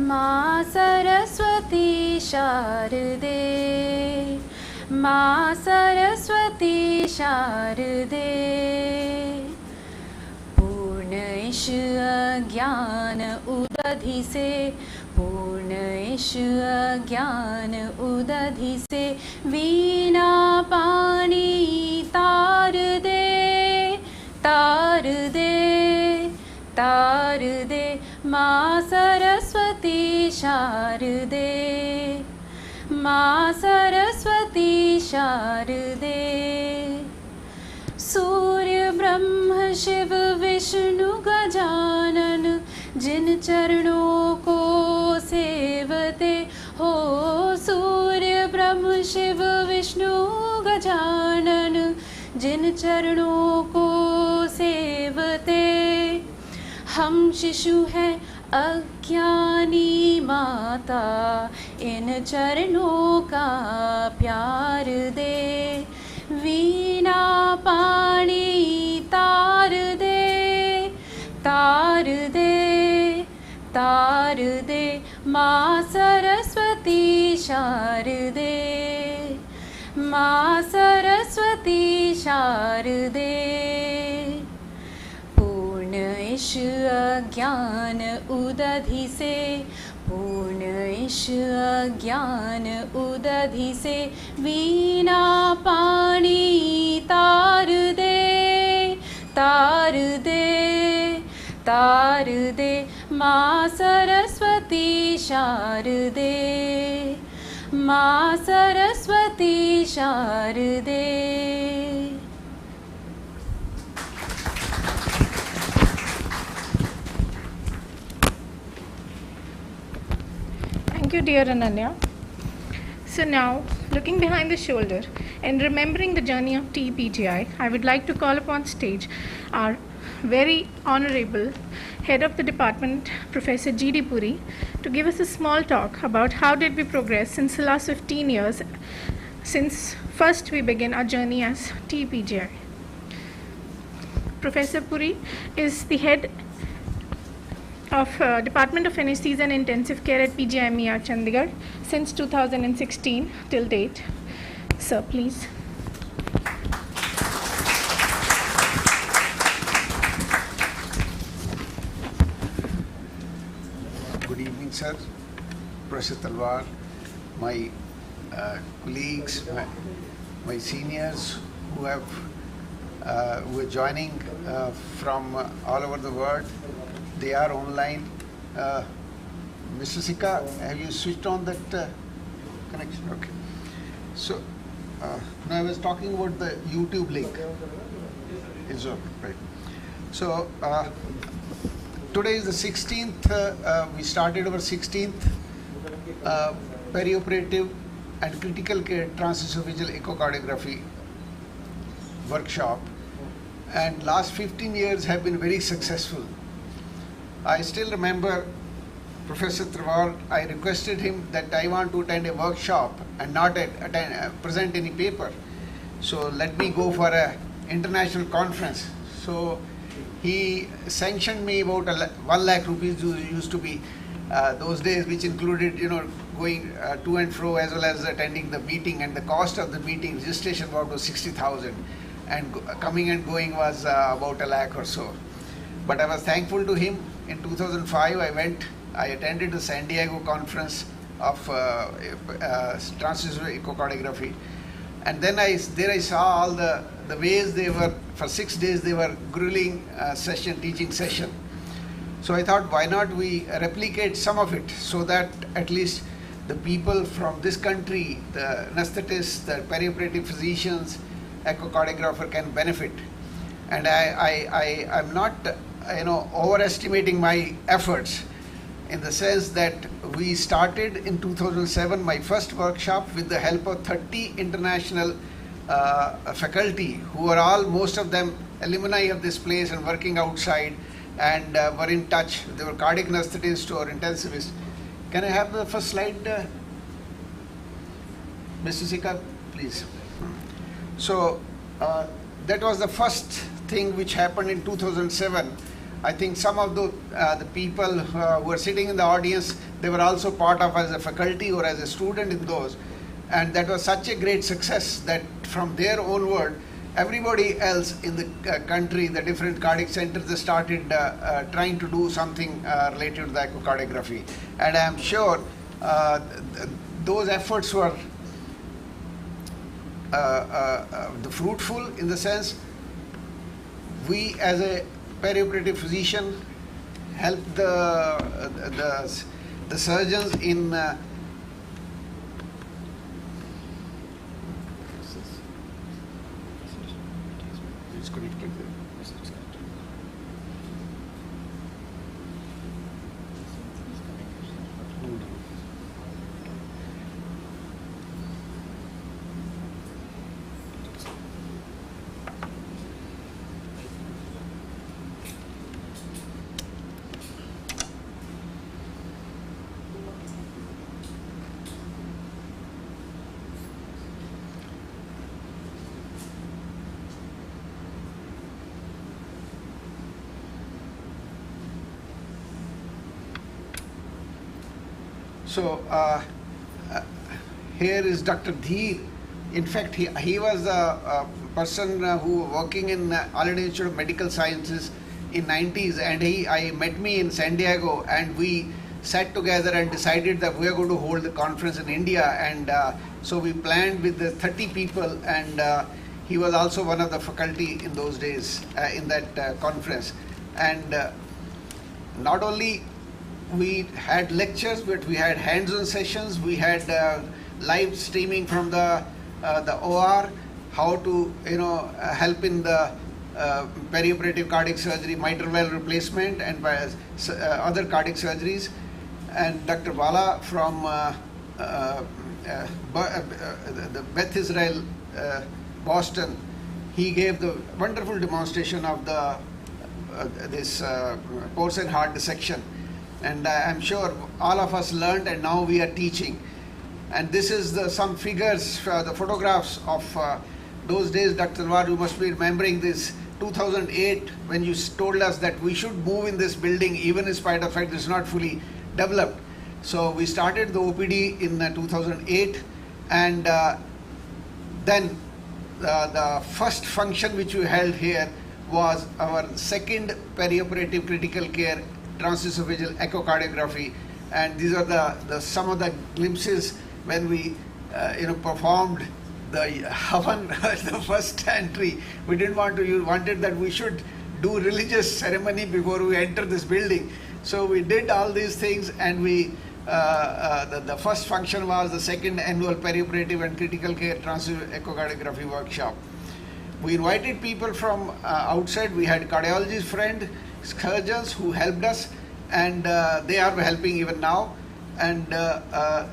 माँ सरस्वती शारदे, माँ सरस्वती शारदे, पूर्ण ईश अज्ञान उदधि से, पूर्ण ईश अज्ञान उदधि से, वीणा पाणी तार दे, तार दे, तार दे, माँ सरस्वती शारदे, माँ सरस्वती शारदे। सूर्य ब्रह्म शिव विष्णु गजानन, जिन चरणों को सेवते हो, सूर्य ब्रह्म शिव विष्णु गजानन, जिन चरणों को सेवते। हम शिशु हैं अज्ञानी माता, इन चरणों का प्यार दे, वीणा पाणी तार दे, तार दे, तार दे, माँ सरस्वती शारदे, माँ सरस्वती शारदे। पूर्ण ईश अज्ञान उदधि से, पूर्ण ईश अज्ञान उदधि से, वीणा पाणी तार दे, तार दे, तार दे, माँ सरस्वती शारदे, माँ सरस्वती शारदे। Thank you, dear Ananya. So now, looking behind the shoulder and remembering the journey of TPGI, I would like to call upon stage our very honorable head of the department, Professor G.D. Puri, to give us a small talk about how did we progress since the last 15 years, since first we began our journey as TPGI. Professor Puri is the head of Department of Anesthesia and Intensive Care at PGIMER, Chandigarh since 2016 till date. Sir, please. Good evening, sir. Professor Talwar, my colleagues, my seniors who are joining from all over the world. They are online. Mr. Sika, have you switched on that connection? Okay. So, now I was talking about the YouTube link. It's okay, right. So, today is the 16th, we started our 16th perioperative and critical care transesophageal echocardiography workshop, and last 15 years have been very successful. I still remember Professor Talwar, I requested him that I want to attend a workshop and not present any paper. So let me go for a international conference. So he sanctioned me about 1 lakh rupees used to be those days, which included, going to and fro as well as attending the meeting, and the cost of the meeting registration was 60,000, and coming and going was about 1 lakh or so. But I was thankful to him. In 2005, I attended the San Diego conference of transesophageal echocardiography, and then I saw all the ways they were, for 6 days they were grueling teaching session. So I thought, why not we replicate some of it, so that at least the people from this country, the anesthetists, the perioperative physicians, echocardiographer can benefit. And I'm not overestimating my efforts, in the sense that we started in 2007 my first workshop with the help of 30 international faculty who are all, most of them alumni of this place and working outside, and were in touch. They were cardiac anesthetists or intensivists. Can I have the first slide, Mr. Sika, please? So that was the first thing which happened in 2007. I think some of the people who were sitting in the audience, They were also part of as a faculty or as a student in those. And that was such a great success that from there onward, everybody else in the country, the different cardiac centers, they started trying to do something related to the echocardiography. And I am sure those efforts were fruitful in the sense we as a perioperative physician helped the surgeons in So here is Dr. Dheer. In fact, he was a person who working in Alumni Institute of Medical Sciences in 90s, and I met me in San Diego, and we sat together and decided that we are going to hold the conference in India. And so we planned with the 30 people, and he was also one of the faculty in those days in that conference. And not only we had lectures, but we had hands-on sessions. We had live streaming from the OR, how to help in the perioperative cardiac surgery, mitral valve replacement, and other cardiac surgeries. And Dr. Bala from the Beth Israel, Boston, he gave the wonderful demonstration of the this pores and heart dissection. And I'm sure all of us learned, and now we are teaching. And this is some figures, the photographs of those days. Dr. Talwar, you must be remembering this 2008 when you told us that we should move in this building even in spite of the fact it's not fully developed. So we started the OPD in 2008, and then the first function which we held here was our second perioperative critical care transesophageal echocardiography. And these are some of the glimpses when we performed the Havan, the first entry. We didn't want to, you wanted that we should do religious ceremony before we enter this building. So we did all these things, and we the first function was the second annual perioperative and critical care echocardiography workshop. We invited people from outside. We had cardiologist friend, surgeons who helped us, and they are helping even now. And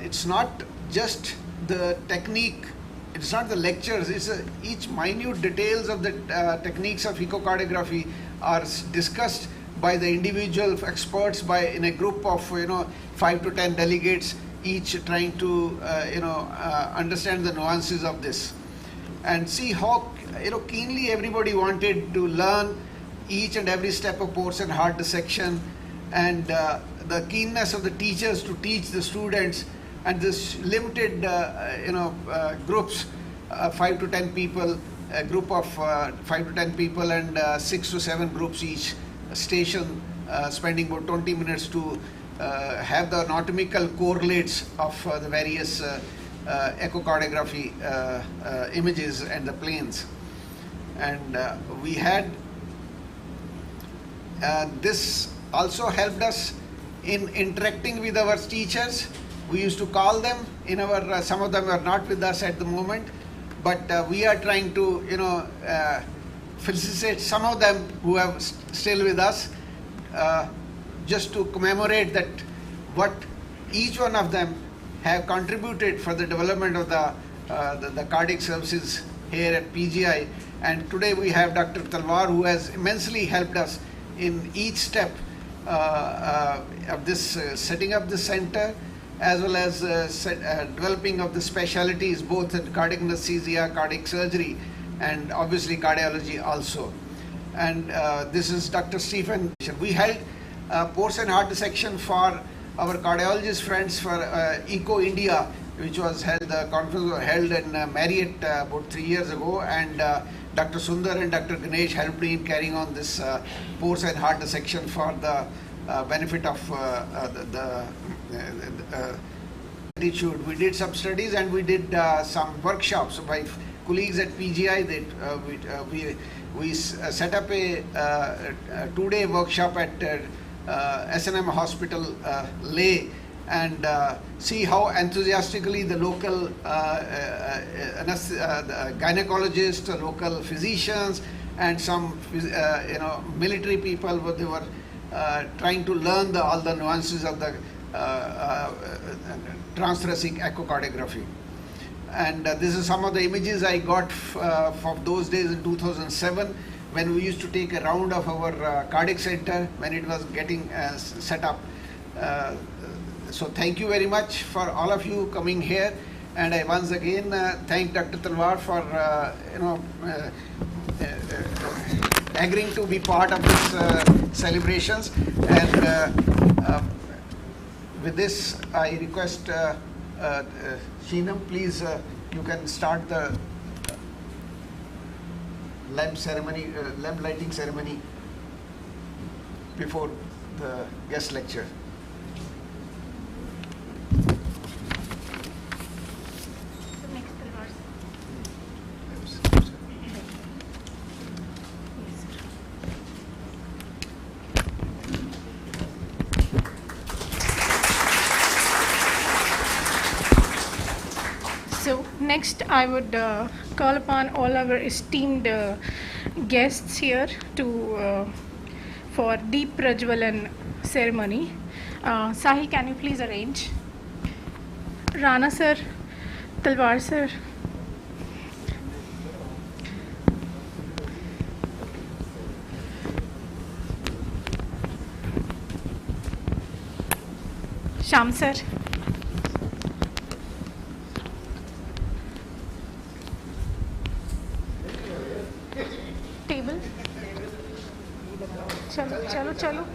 it's not just the technique, it's not the lectures, it's each minute details of the techniques of echocardiography are discussed by the individual experts in a group of 5 to 10 delegates, each trying to understand the nuances of this, and see how keenly everybody wanted to learn each and every step of pores and heart dissection, and the keenness of the teachers to teach the students, and this limited groups, 5 to 10 people, a group of 5 to 10 people, and 6 to 7 groups each station, spending about 20 minutes to have the anatomical correlates of the various echocardiography images and the planes. And we had this also helped us in interacting with our teachers. We used to call them in our, some of them are not with us at the moment, but we are trying to felicitate some of them who are still with us, just to commemorate that what each one of them have contributed for the development of the cardiac services here at PGI. And today we have Dr. Talwar, who has immensely helped us in each step of this setting up the center, as well as developing of the specialties both in cardiac anesthesia, cardiac surgery, and obviously cardiology also. And this is Dr. Stephen. We held pores and heart dissection for our cardiologist friends for Eco India, which was held, the conference was held in Marriott about 3 years ago, and Dr. Sundar and Dr. Ganesh helped me in carrying on this pores and heart dissection for the benefit of the attitude. We did some studies and we did some workshops by colleagues at PGI. That we set up a 2-day workshop at S&M Hospital, Leh, and see how enthusiastically the local gynecologists, local physicians, and some military people, they were trying to learn all the nuances of the transthoracic echocardiography. And this is some of the images I got from those days in 2007, when we used to take a round of our cardiac center when it was getting set up. So thank you very much for all of you coming here, and I once again thank Dr. Talwar for agreeing to be part of this celebrations. And with this, I request Sheenam, please, you can start the lamp ceremony, lamp lighting ceremony before the guest lecture. So next I would call upon all our esteemed guests here to for Deep Prajwalan ceremony. Sahil, can you please arrange? Rana sir, Talwar sir. Sham sir. Table चलो चलो चलो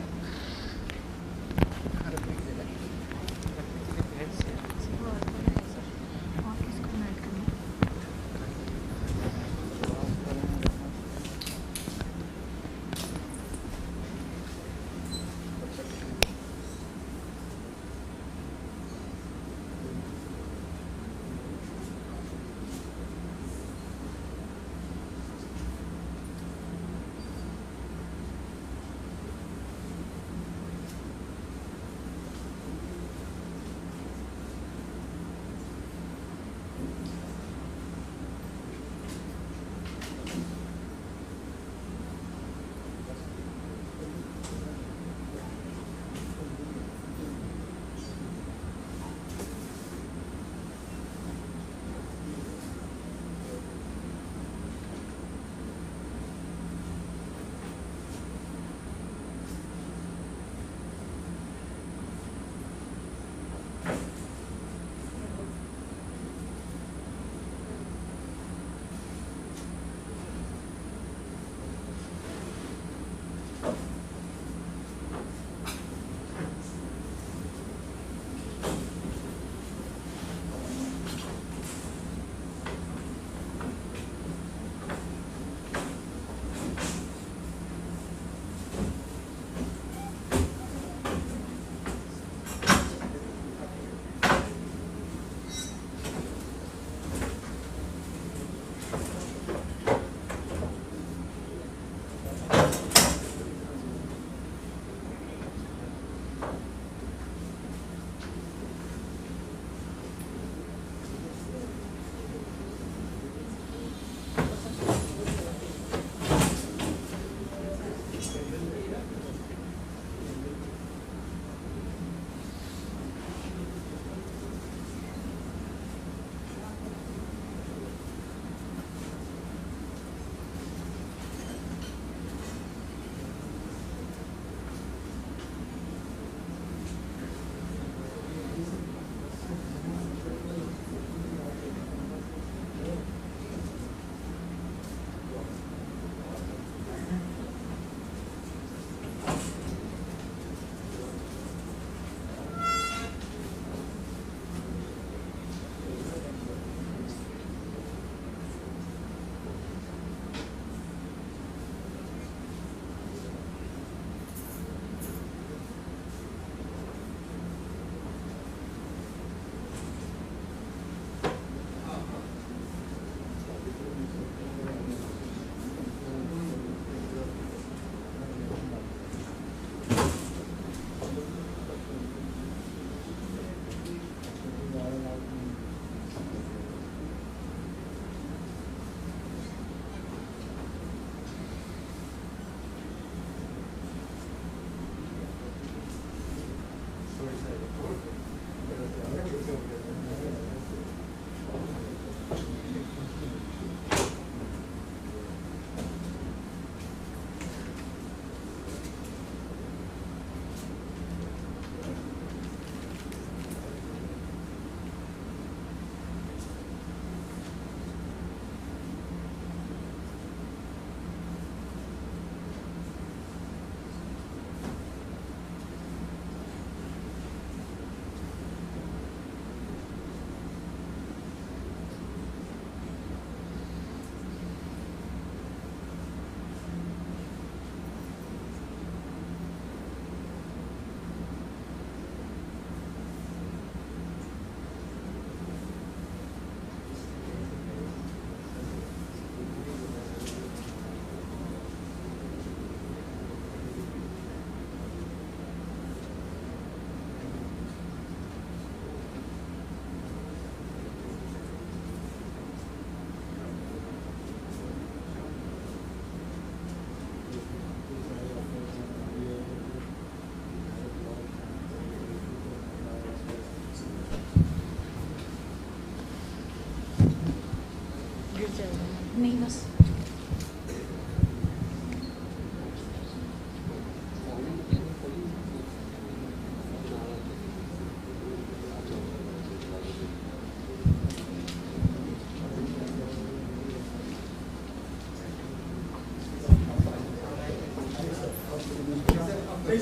We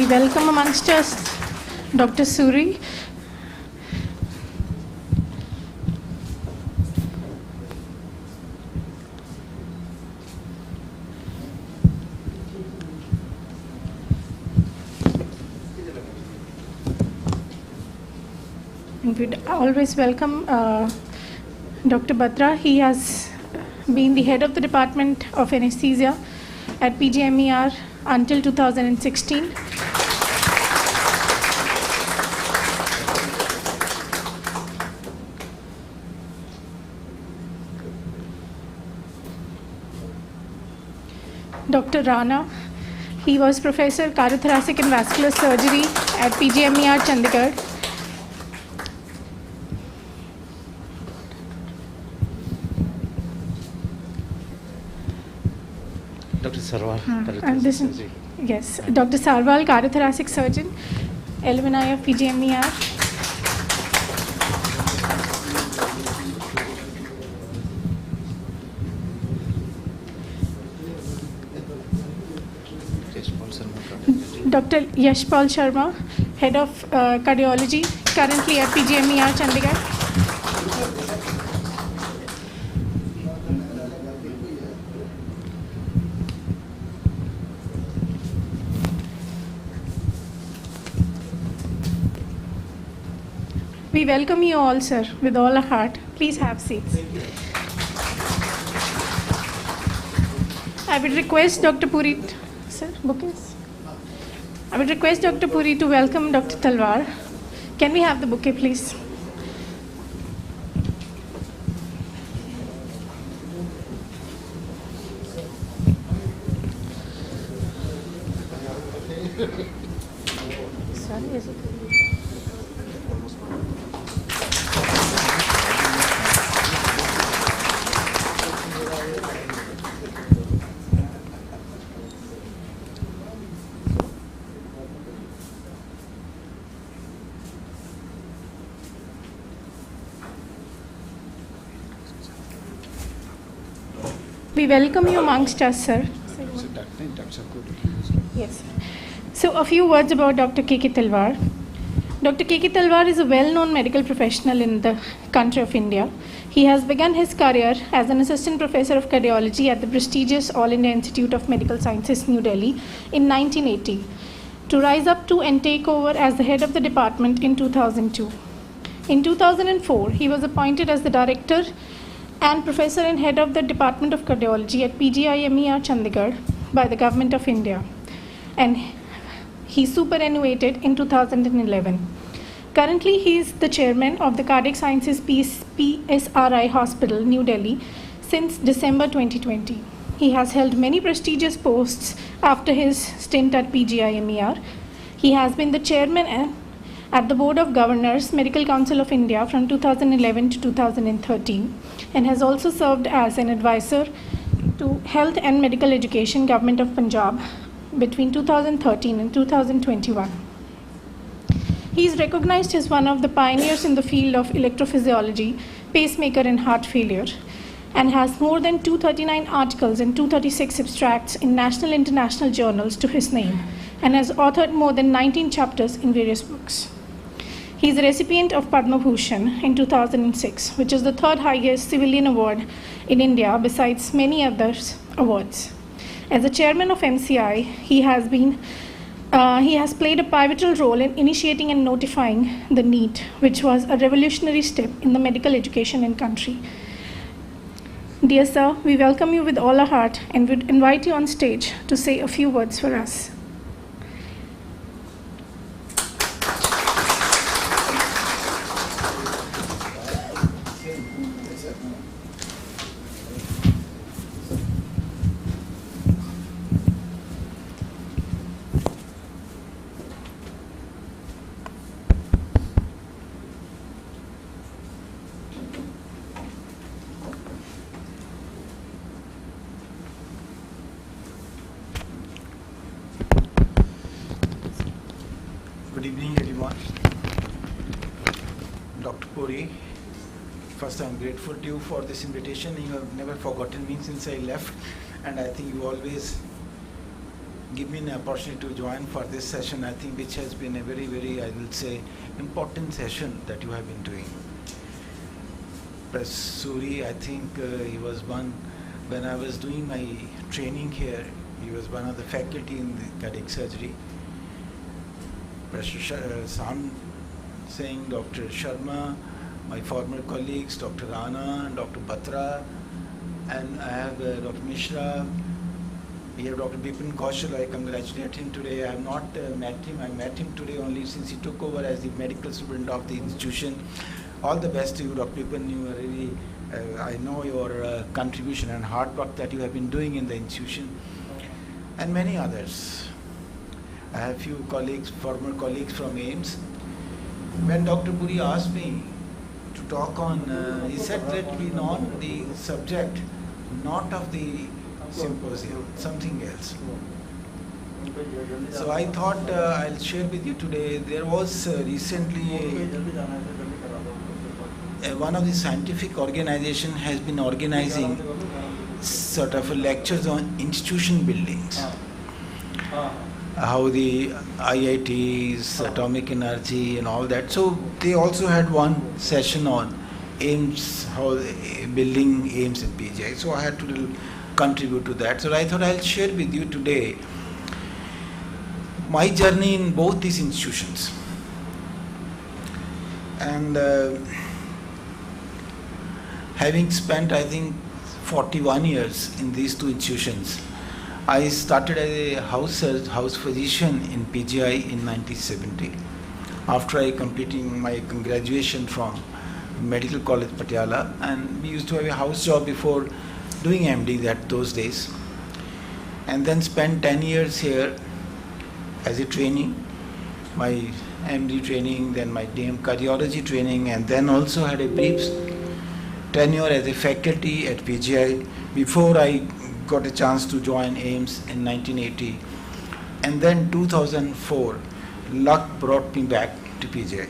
welcome amongst us Dr. Suri. And we'd always welcome Dr. Batra. He has been the head of the Department of Anesthesia at PGIMER until 2016. Dr. Rana, he was Professor Cardiothoracic and Vascular Surgery at PGIMER Chandigarh. Dr. Sarwal, And this, yes, Dr. Sarwal, cardiothoracic surgeon, alumni of PGIMER. Dr. Yashpal Sharma, head of cardiology, currently at PGIMER Chandigarh. We welcome you all, sir, with all our heart. Please have seats. I would request Dr. Puri, sir, bouquets. I would request Dr. Puri to welcome Dr. Talwar. Can we have the bouquet, please? Sorry, is it? We welcome you amongst us, sir. Yes. So a few words about Dr. K.K. Talwar. Dr. K.K. Talwar is a well-known medical professional in the country of India. He has begun his career as an assistant professor of cardiology at the prestigious All India Institute of Medical Sciences, New Delhi in 1980, to rise up to and take over as the head of the department in 2002. In 2004, he was appointed as the director and professor and head of the Department of Cardiology at PGIMER Chandigarh by the Government of India, and he superannuated in 2011. Currently, he is the chairman of the Cardiac Sciences PSRI Hospital, New Delhi, since December 2020. He has held many prestigious posts after his stint at PGIMER. He has been the chairman at the Board of Governors, Medical Council of India from 2011 to 2013, and has also served as an advisor to Health and Medical Education, Government of Punjab, between 2013 and 2021. He is recognized as one of the pioneers in the field of electrophysiology, pacemaker and heart failure, and has more than 239 articles and 236 abstracts in national and international journals to his name, and has authored more than 19 chapters in various books. He is a recipient of Padma Bhushan in 2006, which is the third highest civilian award in India besides many other awards. As the chairman of MCI, he has played a pivotal role in initiating and notifying the NEET, which was a revolutionary step in the medical education in country. Dear sir, we welcome you with all our heart and would invite you on stage to say a few words for us. everyone. Dr. Puri, first I'm grateful to you for this invitation. You have never forgotten me since I left, and I think you always give me an opportunity to join for this session, I think, which has been a very, very, I will say, important session that you have been doing. Professor Suri, I think he was one, when I was doing my training here, he was one of the faculty in the cardiac surgery. Professor Sam Singh, Dr. Sharma, my former colleagues, Dr. Rana and Dr. Batra, and I have Dr. Mishra. We have Dr. Bipin Kaushal. I congratulate him today. I have not met him. I met him today only since he took over as the medical student of the institution. All the best to you, Dr. Bipin. You are really, I know your contribution and hard work that you have been doing in the institution, and many others. I have few colleagues, former colleagues from AIMS. When Dr. Puri asked me to talk on, he said that we on the subject, not of the symposium, something else. So I thought I'll share with you today. There was recently one of the scientific organization has been organizing sort of lectures on institution buildings. How the IITs, atomic energy and all that. So they also had one session on AIMS, how building AIMS in PGI. So I had to contribute to that. So I thought I'll share with you today my journey in both these institutions. And having spent, I think, 41 years in these two institutions, I started as a house physician in PGI in 1970. After I completing my graduation from Medical College Patiala, and we used to have a house job before doing MD those days, and then spent 10 years here as a training, my MD training, then my DM cardiology training, and then also had a brief tenure as a faculty at PGI before I got a chance to join AIMS in 1980, and then 2004 luck brought me back to PGI.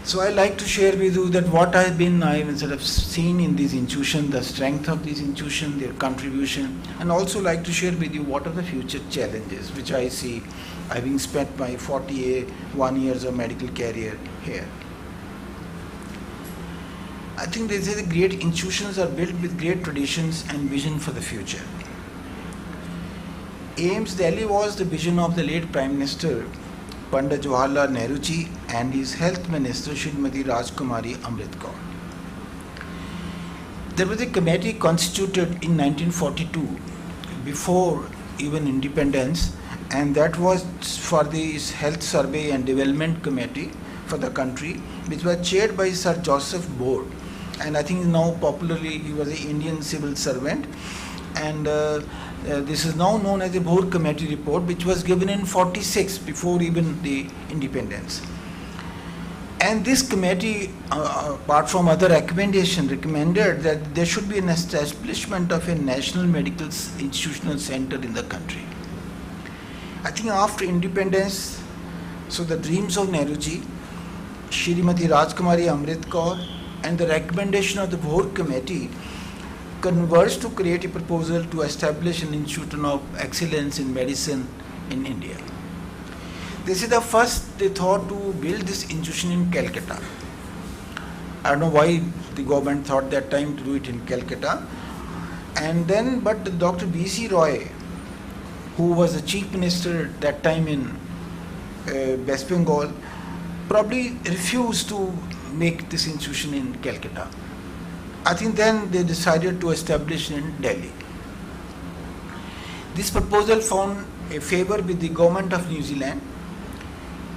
So I like to share with you that what I've sort of seen in these institutions, the strength of these institutions, their contribution, and also like to share with you what are the future challenges which I see having spent my 41 years of medical career here. I think they say the great institutions are built with great traditions and vision for the future. AIMS Delhi was the vision of the late Prime Minister Pandit Jawaharlal Nehru ji and his Health Minister Srimati Rajkumari Amrit Kaur. There was a committee constituted in 1942 before even independence, and that was for the Health Survey and Development Committee for the country, which was chaired by Sir Joseph Board. And I think now popularly he was an Indian civil servant, and this is now known as the Board Committee report, which was given in 46 before even the independence. And this committee, apart from other recommendations, recommended that there should be an establishment of a national medical institutional center in the country. I think after independence, so the dreams of Nehruji, Srimati Rajkumari Amrit Kaur, and the recommendation of the Board Committee converged to create a proposal to establish an institution of excellence in medicine in India. This is the first they thought to build this institution in Calcutta. I don't know why the government thought that time to do it in Calcutta. And then, but Dr. B.C. Roy, who was the Chief Minister at that time in West Bengal, probably refused to make this institution in Calcutta. I think then they decided to establish in Delhi. This proposal found a favor with the government of New Zealand,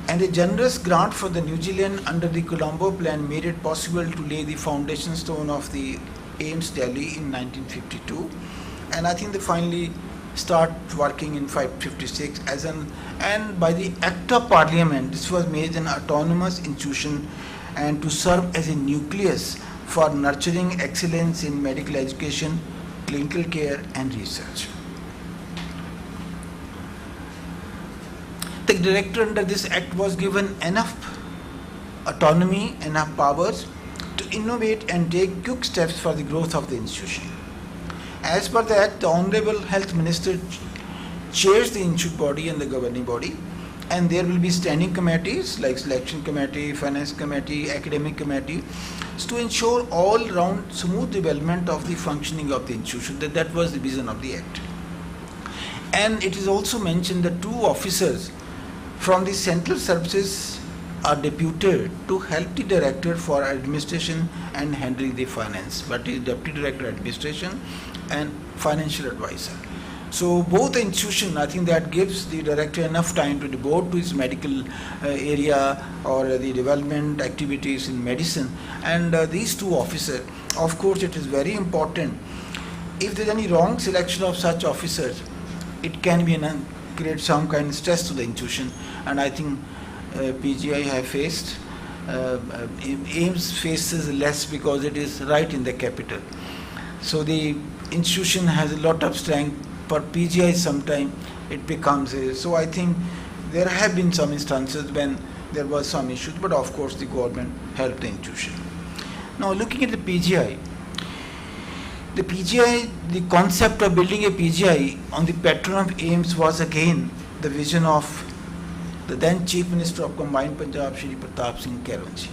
and a generous grant for the New Zealand under the Colombo Plan made it possible to lay the foundation stone of the AIMS Delhi in 1952, and I think they finally start working in 1956 as and by the Act of Parliament this was made an autonomous institution and to serve as a nucleus for nurturing excellence in medical education, clinical care and research. the director under this act was given enough autonomy, enough powers to innovate and take quick steps for the growth of the institution. As per the act, the Honorable Health Minister chairs the institute body and the governing body, and there will be standing committees like selection committee, finance committee, academic committee, to ensure all-round smooth development of the functioning of the institution. That was the vision of the act. And it is also mentioned that 2 officers from the central services are deputed to help the director for administration and handling the finance, but is deputy director administration and financial advisor. So both the institution, I think that gives the director enough time to devote to his medical area or the development activities in medicine. And these 2 officers, of course it is very important. If there is any wrong selection of such officers, it can be create some kind of stress to the institution. And I think PGI have faced, AIMS faces less because it is right in the capital. So the institution has a lot of strength. For PGI sometime it becomes so I think there have been some instances when there was some issues, but of course the government helped the institution. Now looking at the PGI, the concept of building a PGI on the pattern of AIMS was again the vision of the then Chief Minister of Combined Punjab, Shri Pratap Singh Kairunji.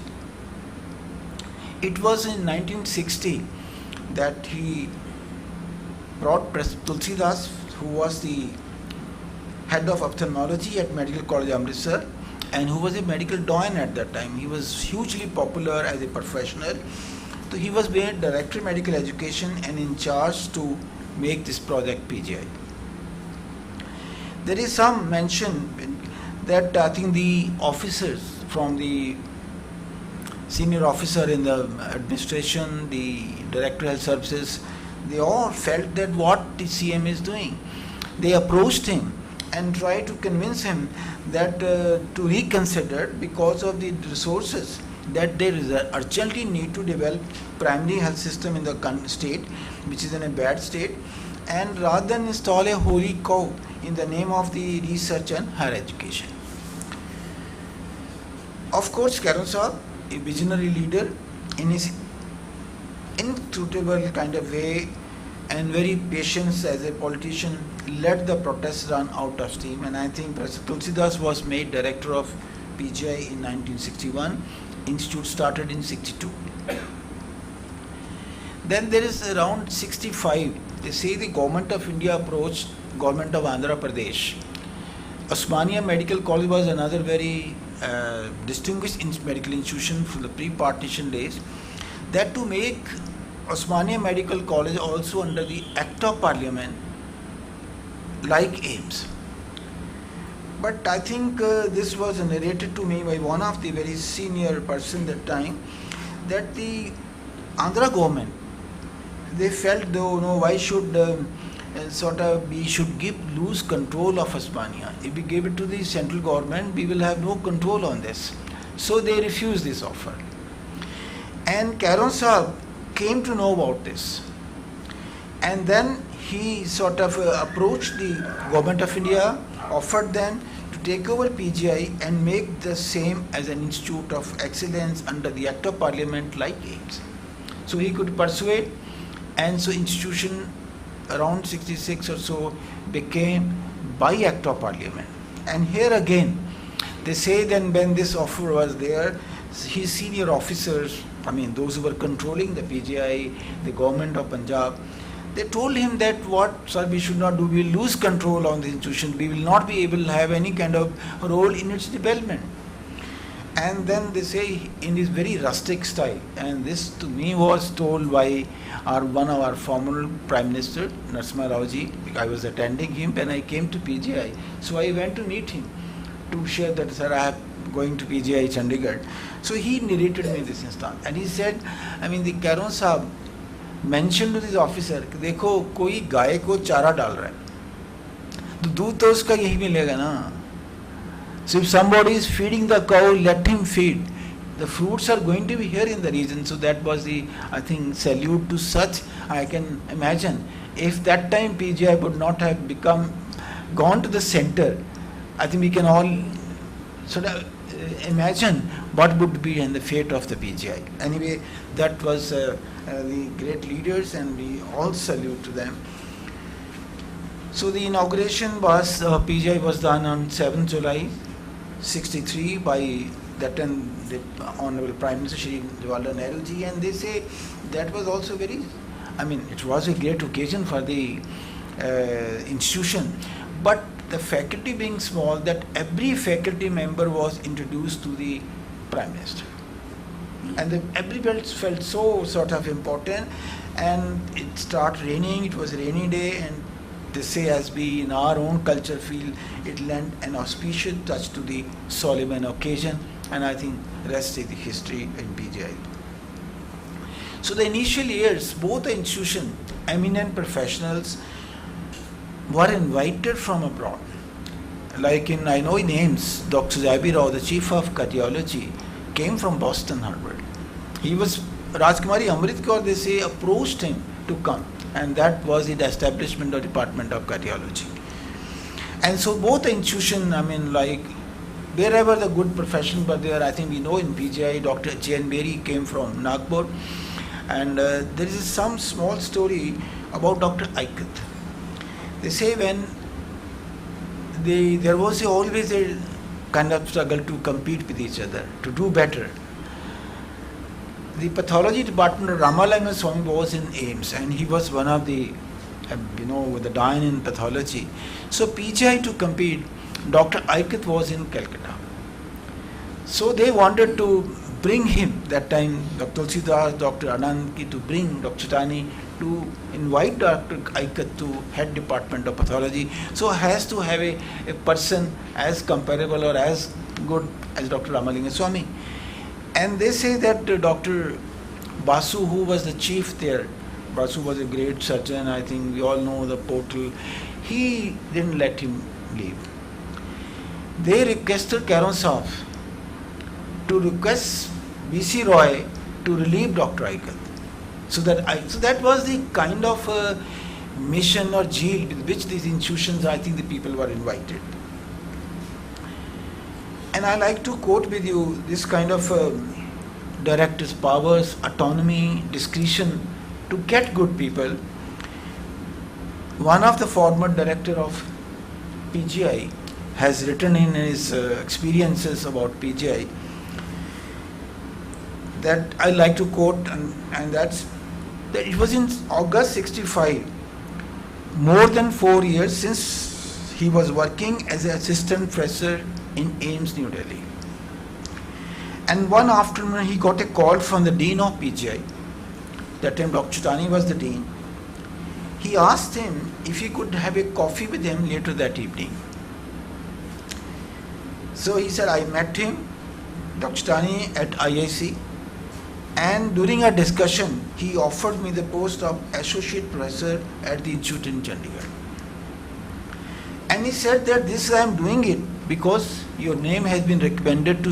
It was in 1960 that he brought Tulsidas, who was the head of ophthalmology at Medical College Amritsar and who was a medical doyen at that time. He was hugely popular as a professional. So he was made Director of Medical Education and in charge to make this project PGI. There is some mention that I think the officers from the senior officer in the administration, the Director of Health Services, they all felt that what the CM is doing. They approached him and tried to convince him that to reconsider because of the resources that they urgently need to develop primary health system in the state, which is in a bad state, and rather than install a holy cow in the name of the research and higher education. Of course, Karan Saab, a visionary leader, in his inscrutable kind of way and very patient as a politician, let the protests run out of steam, and I think Professor Tulsidas was made director of PGI in 1961. Institute started in 62. Then there is around 65. They say the government of India approached government of Andhra Pradesh. Osmania Medical College was another very distinguished medical institution from the pre-partition days. That to make Osmania Medical College also under the Act of Parliament like AIMS. But I think this was narrated to me by one of the very senior person at that time, that the Andhra government, they felt though, why should we should give loose control of Osmania. If we give it to the central government, we will have no control on this. So they refused this offer. And Karan Saab came to know about this. And then he approached the government of India, offered them to take over PGI and make the same as an institute of excellence under the Act of Parliament like AIMS. So he could persuade, and so institution around 66 or so became by Act of Parliament. And here again, they say then when this offer was there, his senior officers, those who were controlling the PGI, the government of Punjab, they told him that sir, we should not do, we will lose control on the institution, we will not be able to have any kind of role in its development. And then they say in this very rustic style, and this to me was told by one of our former Prime Minister, Narasimha Rao ji. I was attending him when I came to PGI. So I went to meet him to share that, sir, I am going to PGI Chandigarh. So he narrated me this instance. And he said, the Karan Saab mentioned to this officer, देखो कोई गाय को चारा डाल रहा है, तो दूध तो उसका यही मिलेगा ना. So if somebody is feeding the cow, let him feed. The fruits are going to be here in the region. So that was the, I think, salute to such. I can imagine if that time PGI would not have gone to the center, I think we can all sort of imagine what would be in the fate of the PGI. Anyway, that was the great leaders, and we all salute to them. So the inauguration was, PGI was done on 7th July 63 by that time the Honorable Prime Minister Shri Jawaharlal Nehru ji, and they say that was also very, I mean, it was a great occasion for the institution, but the faculty being small, that every faculty member was introduced to the Prime Minister. And everybody felt so sort of important, and it started raining, it was a rainy day, and they say as we in our own culture feel, it lent an auspicious touch to the solemn occasion, and I think the rest is the history in PGI. So the initial years, both the institution, eminent professionals were invited from abroad. Like I know names, Dr. Zabi Rao, the chief of cardiology, came from Boston, Harvard. He was, Rajkumari Amrit Kaur, they say, approached him to come, and that was the establishment of Department of Cardiology. And so both the institution, I mean, like wherever the good profession were there, I think we know in PGI, Dr. J.N. Berry came from Nagpur, and there is some small story about Dr. Aikat. They say when there was always a kind of struggle to compete with each other, to do better. The pathology department of Ramalingam Swami was in AIMS, and he was one of the, with the Dian in pathology. So PGI to compete, Dr. Aikat was in Calcutta. So they wanted to bring him, that time Dr. Tulsidas, Dr. Anand, to bring Dr. Chitani to invite Dr. Aikat to head department of pathology. So has to have a person as comparable or as good as Dr. Ramalingam Swami. And they say that Dr. Basu, who was the chief there, Basu was a great surgeon, I think we all know the portal, he didn't let him leave. They requested Karon to request B.C. Roy to relieve Dr. Aikat. So that was the kind of mission or zeal with which these institutions, I think the people were invited. And I like to quote with you this kind of director's powers, autonomy, discretion to get good people. One of the former director of PGI has written in his experiences about PGI that I like to quote, and that's that it was in August 65, more than 4 years since he was working as an assistant professor in AIMS, New Delhi. And one afternoon he got a call from the dean of PGI. That time Dr. Chitani was the dean. He asked him if he could have a coffee with him later that evening. So he said, I met him, Dr. Chitani, at IIC, and during our discussion he offered me the post of associate professor at the institute in Chandigarh. And he said that this I am doing it because your name has been recommended to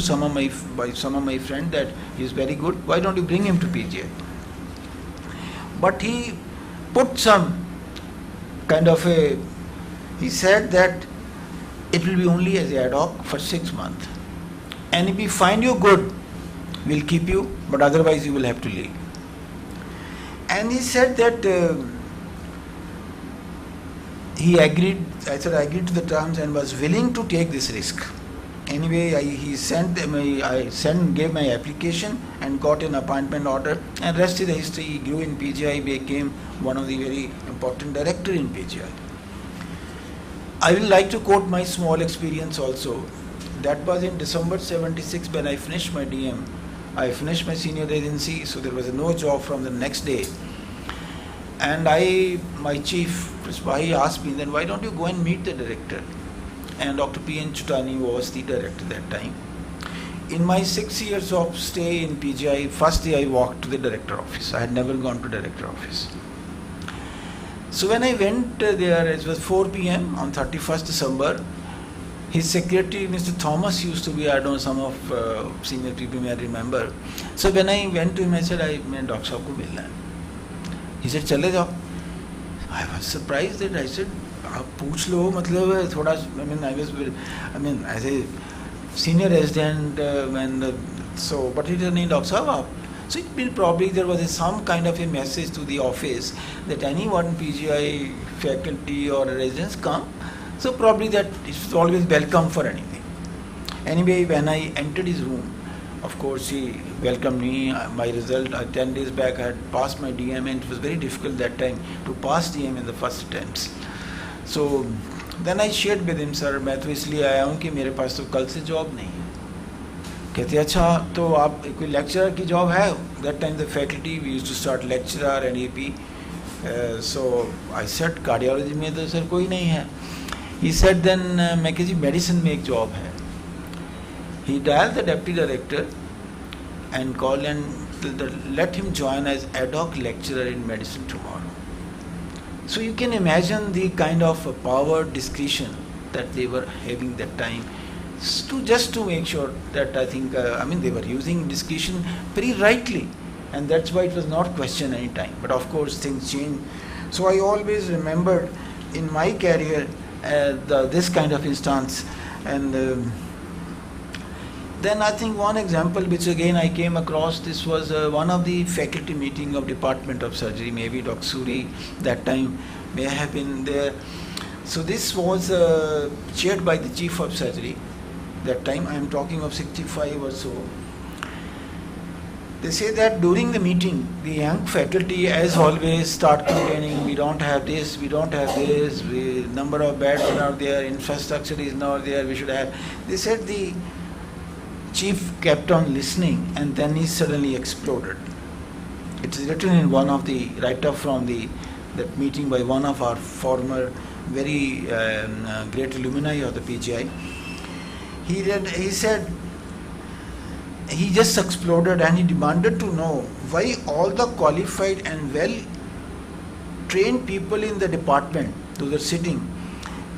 by some of my friends that he is very good. Why don't you bring him to PGI? But he put some kind of he said that it will be only as ad hoc for 6 months. And if we find you good, we'll keep you, but otherwise you will have to leave. And he said that he agreed, I said I agreed to the terms and was willing to take this risk. Anyway, I gave my application and got an appointment order, and rest is the history. He grew in PGI, became one of the very important director in PGI. I will like to quote my small experience also. That was in December 76 when I finished my DM. I finished my senior residency, so there was no job from the next day. And my chief, he asked me, then why don't you go and meet the director? And Dr. P.N. Chutani was the director that time. In my 6 years of stay in PGI, first day I walked to the director office. I had never gone to director office. So when I went there, it was 4 p.m. on 31st December. His secretary, Mr. Thomas, used to be, I don't know, some of senior people may remember. So when I went to him, I said, I met Dr. Saab ko milna hai. He said, chale jao. I was surprised that I said, आप पूछ लो मतलब थोड़ा I mean as a senior resident so but it नहीं doctor साहब आप so it means probably there was some kind of a message to the office that anyone PGI faculty or residents come, so probably that is always welcome for anything. Anyway, when I entered his room, of course he welcomed me. My result 10 days back I had passed my DM, and it was very difficult that time to pass DM in the first attempts. So then I shared with him, sir मैं तो इसलिए आया हूँ कि मेरे पास तो कल से जॉब नहीं है. कहते अच्छा तो आप कोई लेक्चरर की जॉब है. That time the faculty we used to start lecturer and AP. So I said cardiology में तो सर कोई नहीं है. He said then मैं कहा जी मेडिसिन में एक जॉब है. He dialed the deputy director and called and let him join as ad hoc lecturer in medicine tomorrow. So you can imagine the kind of power discretion that they were having that time, just to make sure that I think they were using discretion very rightly, and that's why it was not questioned any time. But of course things change. So I always remembered in my career this kind of instance, and then I think one example which again I came across, this was one of the faculty meeting of Department of Surgery, maybe Dr. Suri that time may have been there. So this was chaired by the Chief of Surgery. That time I am talking of 65 or so. They say that during the meeting, the young faculty as always start complaining, we don't have this, number of beds are not there, infrastructure is not there, we should have. They said the chief kept on listening, and then he suddenly exploded. It is written in one of the write-up from that meeting by one of our former very great alumni of the PGI. He said, he just exploded, and he demanded to know why all the qualified and well-trained people in the department, those are sitting,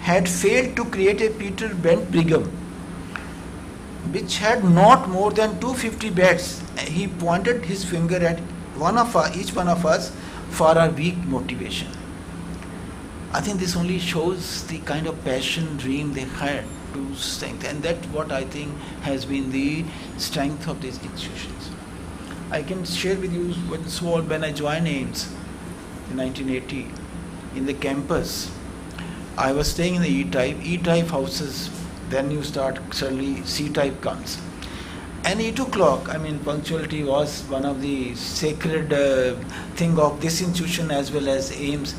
had failed to create a Peter Bent Brigham, which had not more than 250 beds. He pointed his finger at each one of us for our weak motivation. I think this only shows the kind of passion, dream they had to strength, and that's what I think has been the strength of these institutions. I can share with you when I joined AIMS in 1980 in the campus. I was staying in the E-type houses. Then you start, suddenly C-type comes. And 8 o'clock, punctuality was one of the sacred thing of this institution as well as AIMS.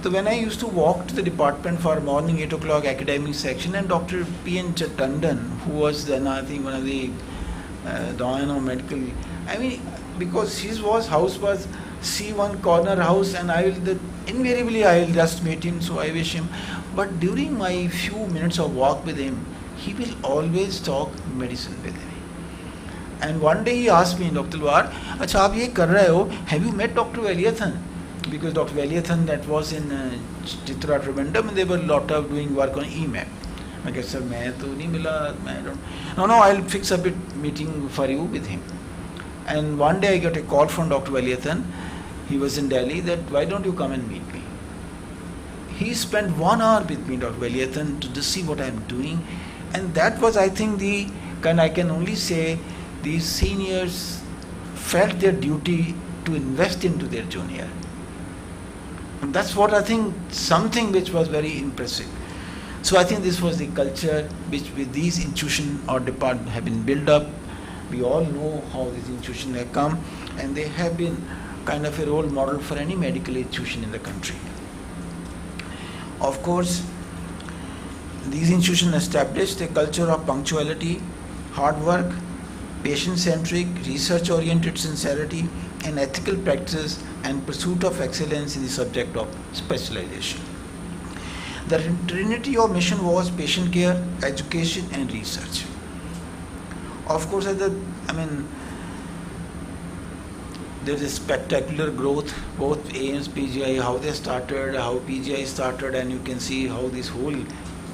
So when I used to walk to the department for morning 8 o'clock academic section, and Dr. P.N. Tandon, who was then I think one of the doyen of medical, because his house was C1 corner house, and invariably I will just meet him, so I wish him. But during my few minutes of walk with him, he will always talk medicine with me. And one day he asked me, Dr. Luar, acha aap ye kar rahe ho, have you met Dr. Valiathan? Because Dr. Valiathan, that was in Chitra Trivandrum, and they were doing work on EMAP. I said, sir, main to nahi mila, I don't. No, I'll fix a meeting for you with him. And one day I got a call from Dr. Valiathan. He was in Delhi, that why don't you come and meet me? He spent 1 hour with me, Dr. Valiathan, to see what I am doing. And that was, I think, I can only say, these seniors felt their duty to invest into their junior. And that's what I think, something which was very impressive. So I think this was the culture which with these institutions or departments have been built up. We all know how these institutions have come, and they have been kind of a role model for any medical institution in the country. Of course, these institutions established a culture of punctuality, hard work, patient-centric, research-oriented sincerity, and ethical practice and pursuit of excellence in the subject of specialization. The trinity of mission was patient care, education, and research. Of course, there is spectacular growth, both AIMS, PGI, how they started, how PGI started, and you can see how this whole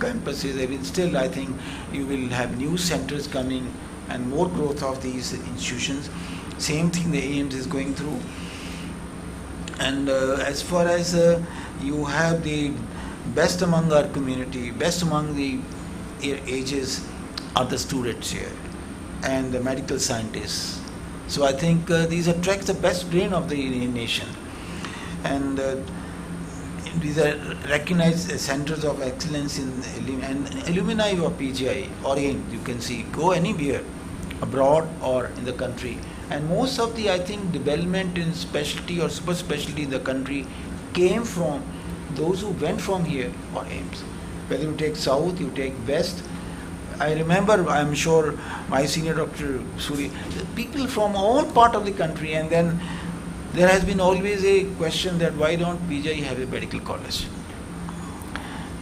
campus is. Still, I think you will have new centers coming and more growth of these institutions. Same thing the AIMS is going through. And as far as you have the best among our community, best among the ages are the students here and the medical scientists. So I think these attract the best brain of the nation. And these are recognized as centers of excellence and alumni of PGI or AIM, you can see, go anywhere, abroad or in the country. And most of the, I think, development in specialty or super specialty in the country came from those who went from here or AIMS. Whether you take South, you take West. I remember, I'm sure, my senior Dr. Suri, people from all part of the country, and then there has been always a question that why don't PGI have a medical college?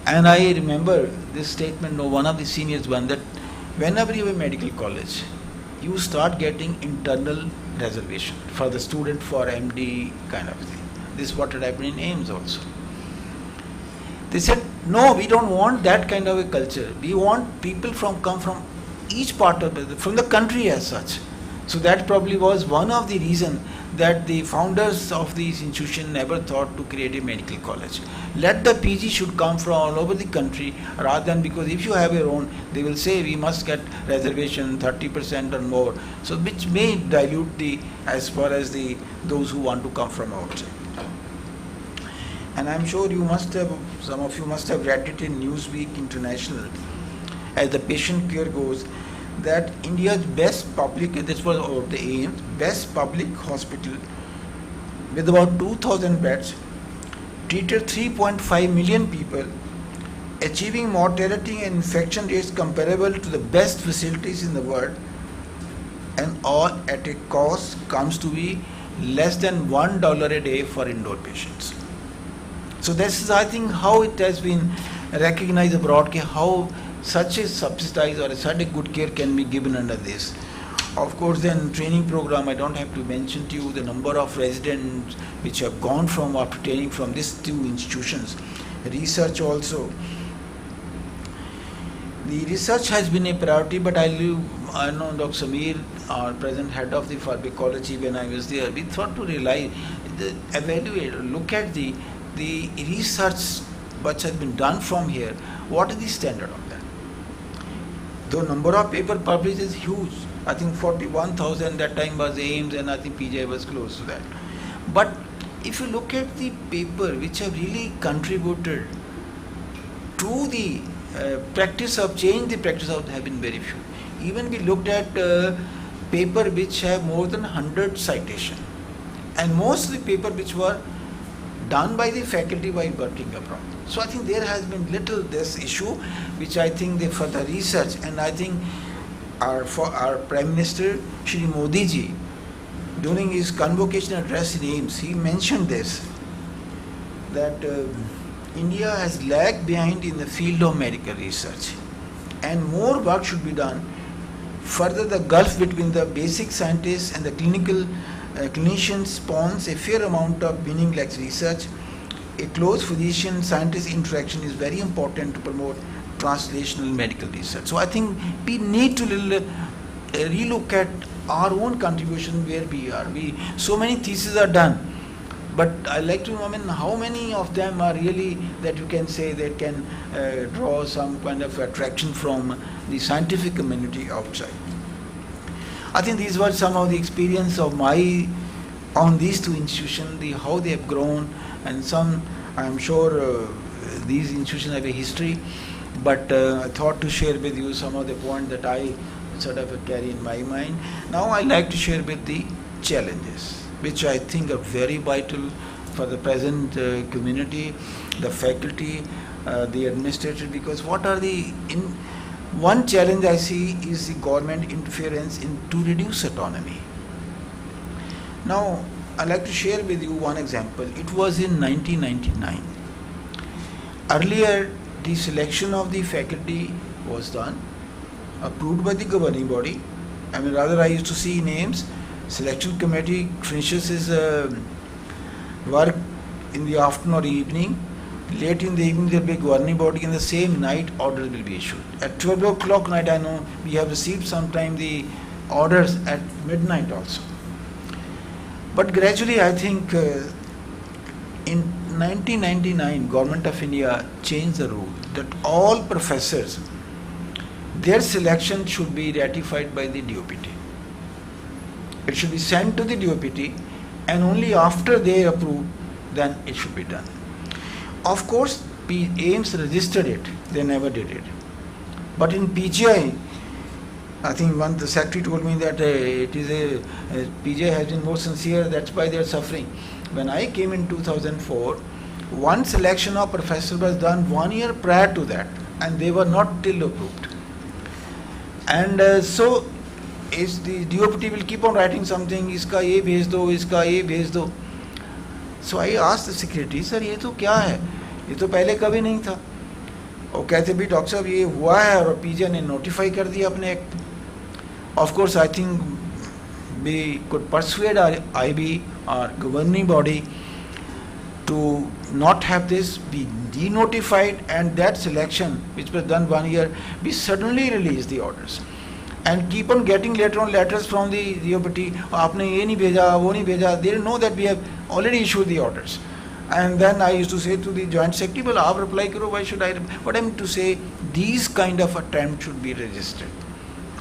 And I remember this statement of one of the seniors one that whenever you have a medical college, you start getting internal reservation for the student for MD kind of thing. This is what had happened in AIMS also. They said, no, we don't want that kind of a culture. We want people come from each part of from the country as such. So that probably was one of the reasons that the founders of this institution never thought to create a medical college. Let the PG should come from all over the country rather than, because if you have your own, they will say we must get reservation 30% or more. So which may dilute the, as far as the those who want to come from outside. And I'm sure you must have, some of you must have read it in Newsweek International, as the patient care goes, that India's best public, this was about the AIMS, best public hospital with about 2,000 beds, treated 3.5 million people, achieving mortality and infection rates comparable to the best facilities in the world, and all at a cost comes to be less than $1 a day for indoor patients. So this is, I think, how it has been recognized abroad, how such a subsidized or such a good care can be given under this. Of course, then training program, I don't have to mention to you the number of residents which have gone from after training from these two institutions. Research also. The research has been a priority, but I know Dr. Sameer, our present head of the pharmacology, when I was there, we thought to realize, evaluate, look at the research which has been done from here. What is the standard of that? The number of paper published is huge. I think 41,000 that time was AIMS, and I think PGI was close to that. But if you look at the paper which have really contributed to the practice of change, the practice of have been very few. Even we looked at paper which have more than 100 citation, and most of the paper which were done by the faculty while working abroad. So I think there has been little this issue, which I think they further research, and I think our Prime Minister Shri Modi ji, during his convocation address in AIMS, he mentioned this, that India has lagged behind in the field of medical research, and more work should be done. Further, the gulf between the basic scientists and the clinicians spawns a fair amount of meaningless research. A close physician-scientist interaction is very important to promote translational medical research. So I think we need to relook at our own contribution where we are. So many theses are done, but I like to know, how many of them are really that you can say that can draw some kind of attraction from the scientific community outside. I think these were some of the experience of my on these two institutions, how they have grown, and some, I'm sure these institutions have a history, but I thought to share with you some of the points that I sort of carry in my mind. Now I like to share with the challenges, which I think are very vital for the present community, the faculty, the administrators, because what are the one challenge I see is the government interference to reduce autonomy. Now, I'd like to share with you one example. It was in 1999. Earlier, the selection of the faculty was done, approved by the governing body. I used to see names. Selection committee finishes his work in the afternoon or evening. Late in the evening, there will be a governing body, and the same night orders will be issued. At 12 o'clock night, I know we have received sometime the orders at midnight also. But gradually, I think in 1999, Government of India changed the rule that all professors, their selection should be ratified by the DOPT. It should be sent to the DOPT, and only after they approve, then it should be done. Of course, AIMS registered it, they never did it. But in PGI, I think once the secretary told me that PGI has been more sincere, that's why they are suffering. When I came in 2004, one selection of professors was done 1 year prior to that, and they were not till approved. And so is the DOPT will keep on writing something, iska ye bhej do, iska ye bhej do. So I asked the secretary, sir, ये तो क्या है? ये तो पहले कभी नहीं था. वो कहते भी डॉक्टर साहब ये हुआ है और पीजीआई ने नोटिफाई कर दिया अपने act. Of course, I think we could persuade our IB, our governing body, to not have this be denotified, and that selection, which was done 1 year, we suddenly release the orders. And keep on getting later on letters from the DOPT, aapne ye nahi bheja, wo nahi bheja. They know that we have already issued the orders. And then I used to say to the joint secretary, well, aap reply karo, why should I? But I'm to say, these kind of attempt should be registered.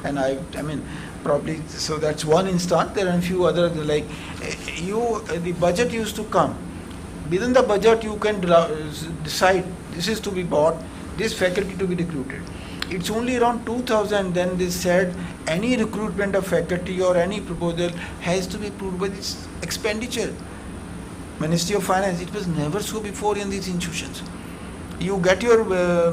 And I mean, probably, so that's one instance. There are a few others, like the budget used to come. Within the budget, you can decide this is to be bought, this faculty to be recruited. It's only around 2000 then they said any recruitment of faculty or any proposal has to be approved by this expenditure. Ministry of Finance, it was never so before in these institutions. You get your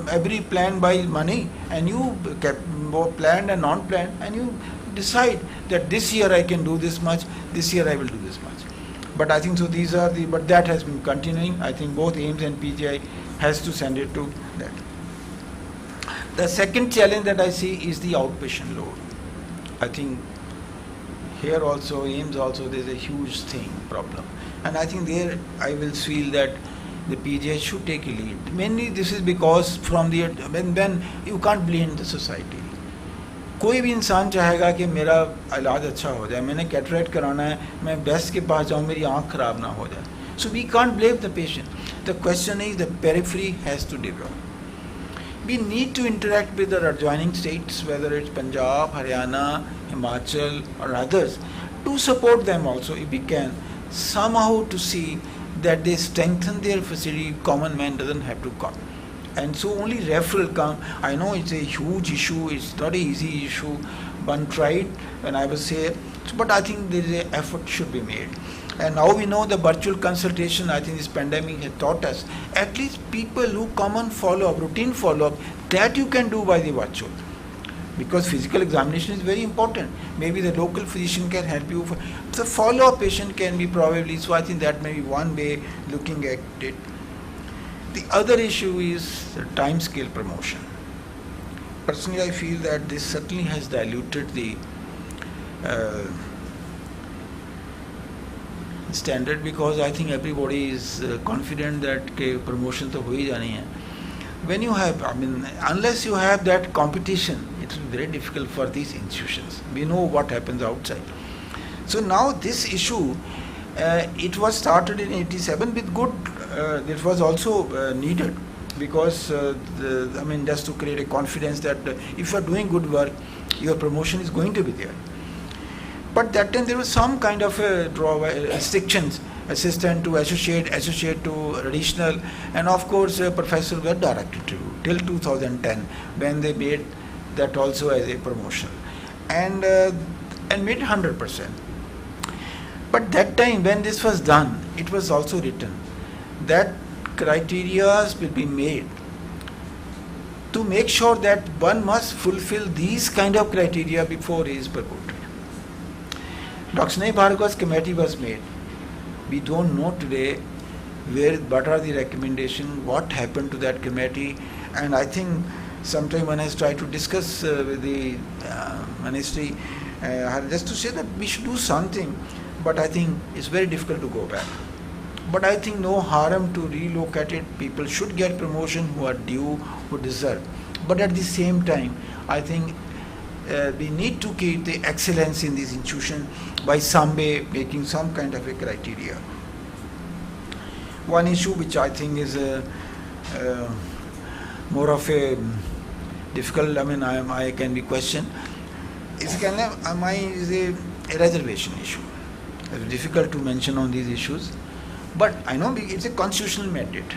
every plan by money, and you get more planned and non-planned, and you decide that this year I can do this much, this year I will do this much. But I think so these are the, but that has been continuing. I think both AIMS and PGI has to send it to that. The second challenge that I see is the outpatient load. I think here also, AIMS also, there is a huge problem. And I think there I will feel that the PGI should take a lead. Mainly this is because from the, when you can't blame the society. कोई भी इंसान चाहेगा कि मेरा इलाज अच्छा हो जाए, मैंने कैटरेक्ट कराना है, मैं बेस्ट के पास जाऊँ, मेरी आँख खराब ना हो जाए. So we can't blame the patient. The question is the periphery has to develop. We need to interact with the adjoining states, whether it's Punjab, Haryana, Himachal or others, to support them also if we can, somehow to see that they strengthen their facility, common man doesn't have to come. And so only referral come. I know it's a huge issue, it's not an easy issue. One tried when I was here, but I think there is an effort should be made. And now we know the virtual consultation, I think this pandemic has taught us, at least people who come and follow-up, routine follow-up, that you can do by the virtual. Because physical examination is very important. Maybe the local physician can help you. The follow-up patient can be probably, so I think that may be one way looking at it. The other issue is the time scale promotion. Personally, I feel that this certainly has diluted the standard, because I think everybody is confident that promotion to ho hi jani hai. When you have, I mean, unless you have that competition, it will be very difficult for these institutions. We know what happens outside. So now this issue, it was started in 87 with good, it was also needed, because I mean, just to create a confidence that if you are doing good work, your promotion is going to be there. But that time there was some kind of restrictions, assistant to associate, associate to additional, and of course professor were directed to till 2010 when they made that also as a promotion, and made 100%. But that time when this was done, it was also written that criteria will be made to make sure that one must fulfill these kind of criteria before he is promoted. Dr. Sneh Bhargava's committee was made. We don't know today what are the recommendations, what happened to that committee, and I think sometime one has tried to discuss with the ministry just to say that we should do something, but I think it's very difficult to go back. But I think no harm to relocate it. People should get promotion who are due, who deserve. But at the same time, I think we need to keep the excellence in this institution by some way making some kind of a criteria. One issue which I think is more of a difficult, I can be questioned, is a reservation issue. It's difficult to mention on these issues, but I know it's a constitutional mandate.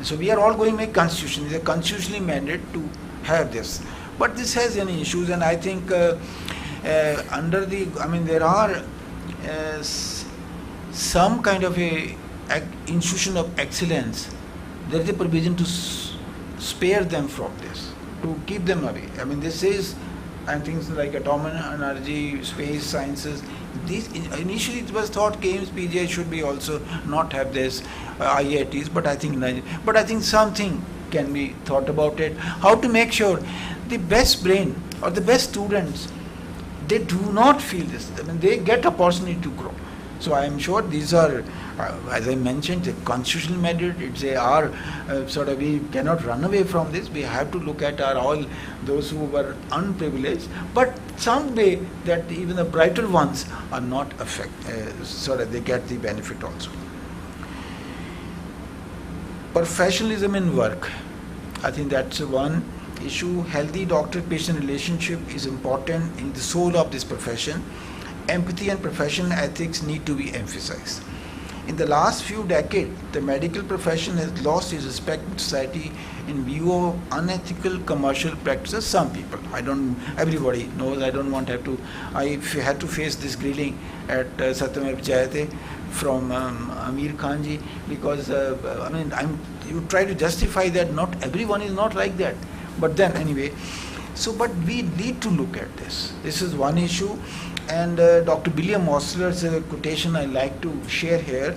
So we are all going to make constitution. It's a constitutional mandate to have this. But this has any issues, and I think there are some kind of a institution of excellence. There is a provision to spare them from this, to keep them away. This is, and things like atomic energy, space sciences. These initially it was thought KIMS, PGI should be also not have this IITs, but I think something can be thought about it. How to make sure the best brain or the best students, they do not feel this. They get opportunity to grow. So I am sure these are, as I mentioned, the constitutional mandate. We cannot run away from this. We have to look at all those who were unprivileged, but some way that even the brighter ones are not affected, so that they get the benefit also. Professionalism in work, I think that's one issue. Healthy doctor-patient relationship is important in the soul of this profession. Empathy and professional ethics need to be emphasized. In the last few decades, the medical profession has lost its respect in society in view of unethical commercial practices. Some people, everybody knows, I had to face this grilling at Satyam Jayate from Amir Khan ji, because you try to justify that not everyone is not like that. But then anyway, but we need to look at this. This is one issue. And Dr. William Osler's quotation I like to share here: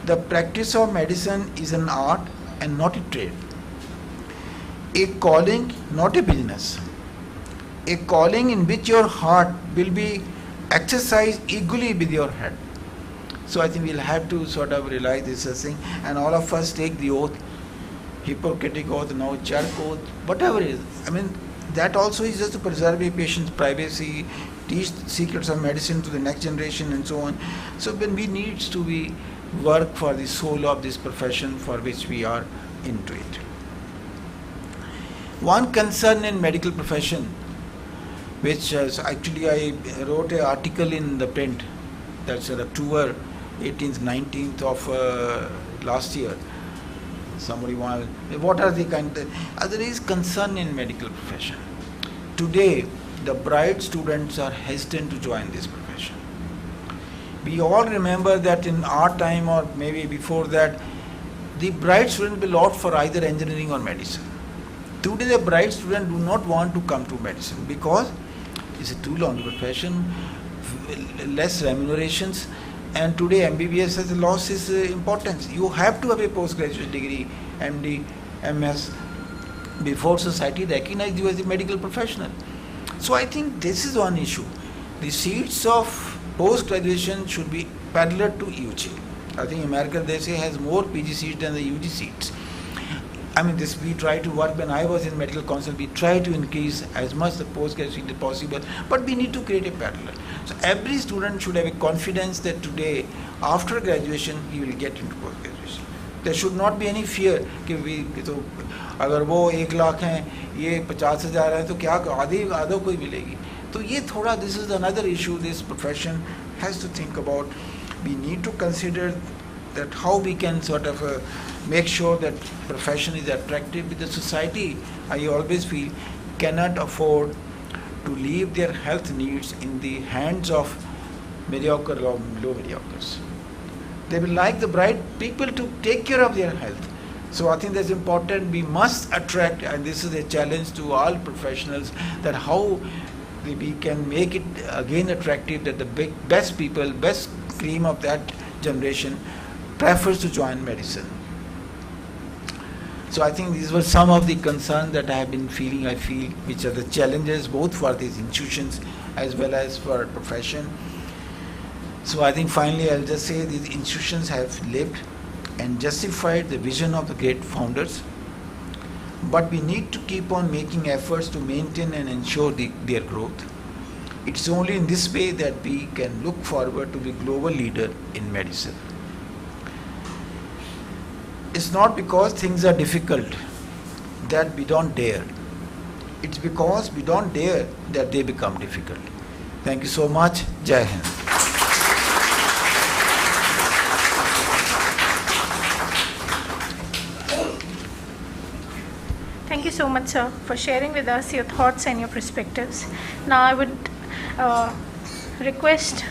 the practice of medicine is an art and not a trade. A calling, not a business. A calling in which your heart will be exercised equally with your head. So I think we'll have to sort of realize this thing, and all of us take the oath, Hippocratic oath, now Chark oath, whatever it is. That also is just to preserve a patient's privacy, teach secrets of medicine to the next generation and so on. So when we need to work for the soul of this profession for which we are into it. One concern in medical profession, which actually I wrote an article in the print, that's October 18th, 19th of last year. Somebody wanted, what are the there is concern in medical profession. Today, the bright students are hesitant to join this profession. We all remember that in our time or maybe before that, the bright students will opt for either engineering or medicine. Today, the bright students do not want to come to medicine because it's a too long profession, less remunerations, and today MBBS has lost its importance. You have to have a postgraduate degree, MD, MS, before society recognizes you as a medical professional. So I think this is one issue. The seats of post-graduation should be parallel to UG. I think America, they say, has more PG seats than the UG seats. This we try to work. When I was in medical council, we try to increase as much the postgraduate as possible, but we need to create a parallel. So every student should have a confidence that today, after graduation, he will get into post-graduation. There should not be any fear that अगर वो 1 लाख हैं, ये 50,000 है, तो क्या आधे कोई मिलेगी. तो ये थोड़ा, this is another issue this profession has to think about. We need to consider that how we can sort of make sure that profession is attractive with the society. I always feel cannot afford to leave their health needs in the hands of mediocre or low mediocres. They will like the bright people to take care of their health. So I think that's important. We must attract, and this is a challenge to all professionals, that how we can make it again attractive, that the best people, best cream of that generation prefers to join medicine. So I think these were some of the concerns that I have been feeling, which are the challenges both for these institutions as well as for profession. So I think finally I'll just say these institutions have lived and justified the vision of the great founders, but we need to keep on making efforts to maintain and ensure their growth. It's only in this way that we can look forward to be global leader in medicine. it's not because things are difficult that we don't dare. It's because we don't dare that they become difficult. Thank you so much. Jai Hind. Thank you so much, sir, for sharing with us your thoughts and your perspectives. Now I would request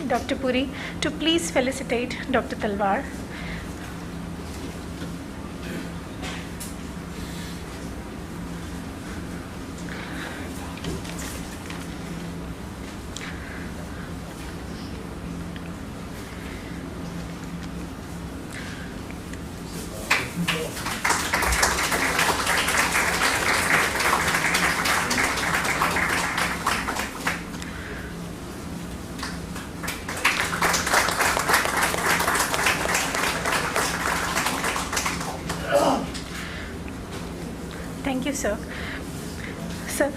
Dr. Puri to please felicitate Dr. Talwar. Thank you, sir. Sir,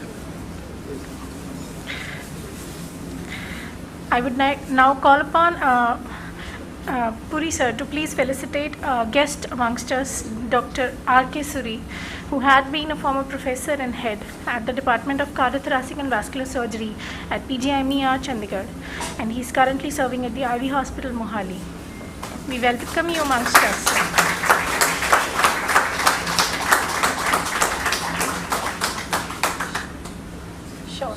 I would now call upon Puri sir to please felicitate a guest amongst us, Dr. R.K. Suri, who had been a former professor and head at the Department of Cardiothoracic and Vascular Surgery at PGIMER, Chandigarh, and he is currently serving at the Ivy Hospital, Mohali. We welcome you amongst us, sir. Sure.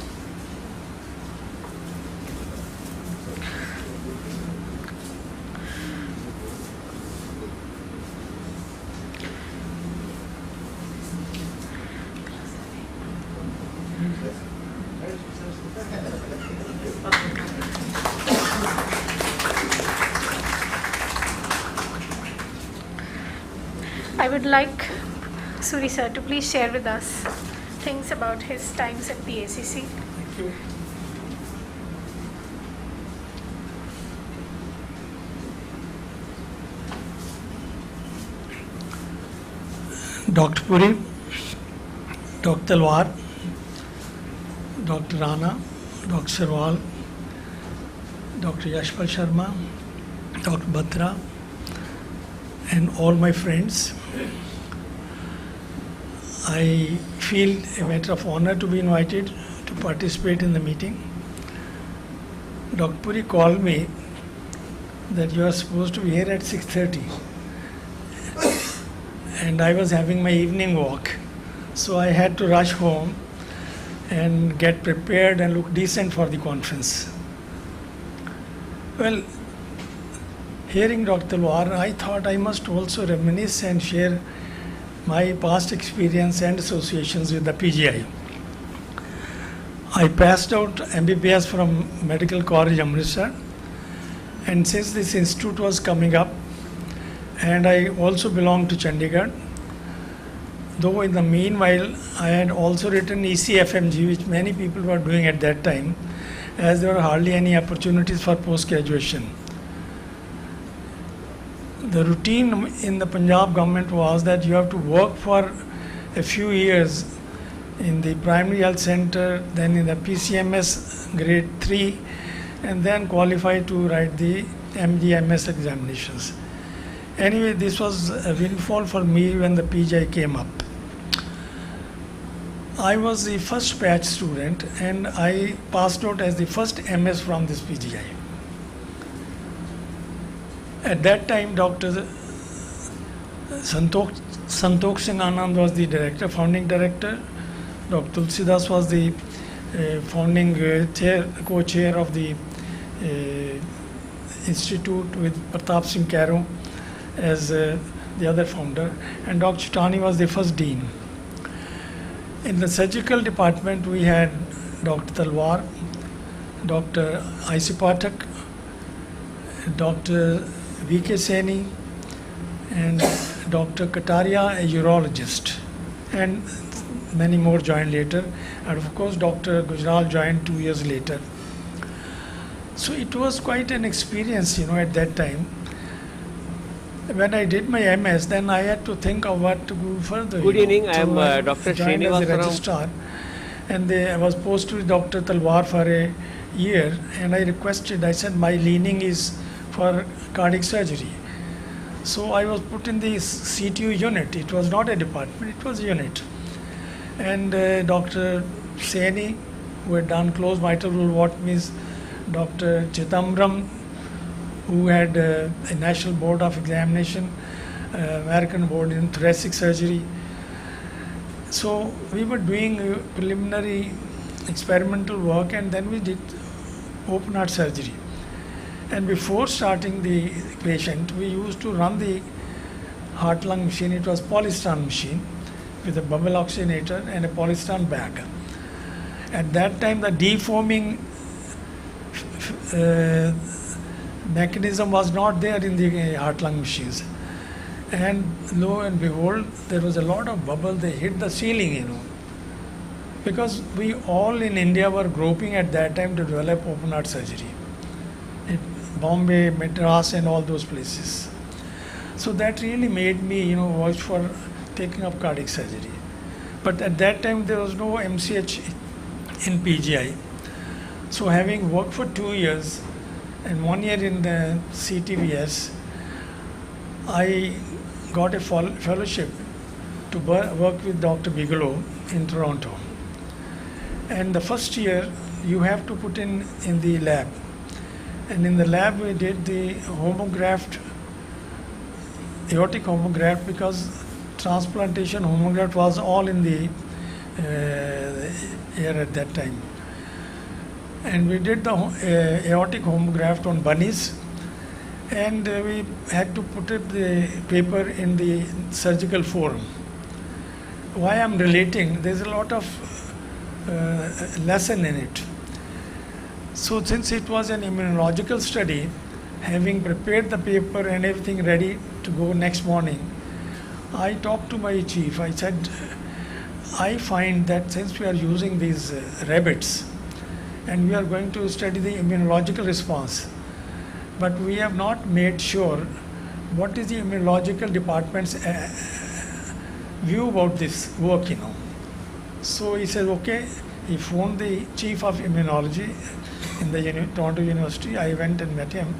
I would like Suri sir to please share with us things about his times at the ACC. Thank you. Dr. Puri, Dr. Talwar, Dr. Rana, Dr. Sarwal, Dr. Yashpal Sharma, Dr. Batra, and all my friends. I feel a matter of honor to be invited to participate in the meeting. Dr. Puri called me that you are supposed to be here at 6:30, and I was having my evening walk, so I had to rush home and get prepared and look decent for the conference. Well, hearing Dr. Talwar, I thought I must also reminisce and share my past experience and associations with the PGI. I passed out MBBS from Medical College, Amritsar, and since this institute was coming up, and I also belong to Chandigarh, though in the meanwhile I had also written ECFMG, which many people were doing at that time, as there were hardly any opportunities for post-graduation. The routine in the Punjab government was that you have to work for a few years in the primary health center, then in the PCMS grade 3, and then qualify to write the MGMS examinations. Anyway, this was a windfall for me when the PGI came up. I was the first batch student and I passed out as the first MS from this PGI. At that time, Dr. Santokh Singh Anand was the director, founding director. Dr. Tulsidas was the founding co-chair of the institute, with Pratap Singh Cairo as the other founder, and Dr. Chitani was the first dean. In the surgical department, we had Dr. Talwar, Dr. I.C. Pathak, Dr. V.K. Saini, and Dr. Kataria, a urologist, and many more joined later, and of course Dr. Gujral joined 2 years later. So it was quite an experience, at that time. When I did my MS, then I had to think of what to go further. Good evening, I So am Dr. joined as a Srinivas registrar, and I was posted with Dr. Talwar for a year, and I said my leaning is for cardiac surgery. So I was put in the CTU unit. It was not a department, it was a unit. And Dr. Saini, who had done closed mitral valve, Dr. Chitambram, who had a National Board of Examination, American Board in Thoracic Surgery. So we were doing preliminary experimental work, and then we did open heart surgery. And before starting the patient, we used to run the heart-lung machine. It was polystyrene machine with a bubble oxygenator and a polystyrene bag. At that time, the defoaming mechanism was not there in the heart-lung machines. And lo and behold, there was a lot of bubble. They hit the ceiling, because we all in India were groping at that time to develop open heart surgery. Bombay, Madras, and all those places. So that really made me, watch for taking up cardiac surgery. But at that time, there was no MCH in PGI. So having worked for 2 years and 1 year in the CTVS, I got a fellowship to work with Dr. Bigelow in Toronto. And the first year, you have to put in the lab. And in the lab, we did the homograft, aortic homograft, because transplantation homograft was all in the air at that time. And we did the aortic homograft on bunnies, and we had to put the paper in the surgical forum. Why I'm relating, there's a lot of lesson in it. So since it was an immunological study, having prepared the paper and everything ready to go next morning, I talked to my chief. I said, I find that since we are using these rabbits and we are going to study the immunological response, but we have not made sure what is the immunological department's view about this work, So he said, okay. He phoned the chief of immunology in the Toronto University. I went and met him.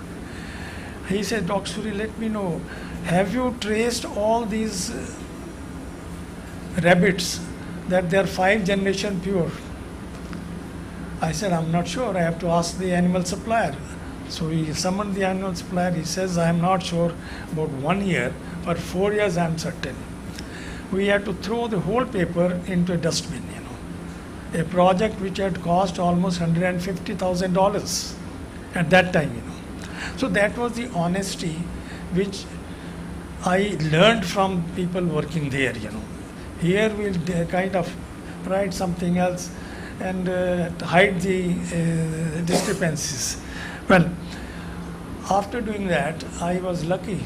He said, Dr. Suri, let me know, have you traced all these rabbits that they are 5th generation pure? I said, I'm not sure. I have to ask the animal supplier. So he summoned the animal supplier. He says, I am not sure about 1 year. For 4 years, I am certain. We had to throw the whole paper into a dustbin, a project which had cost almost $150,000 at that time, So that was the honesty which I learned from people working there, Here we'll kind of write something else and hide the discrepancies. Well, after doing that, I was lucky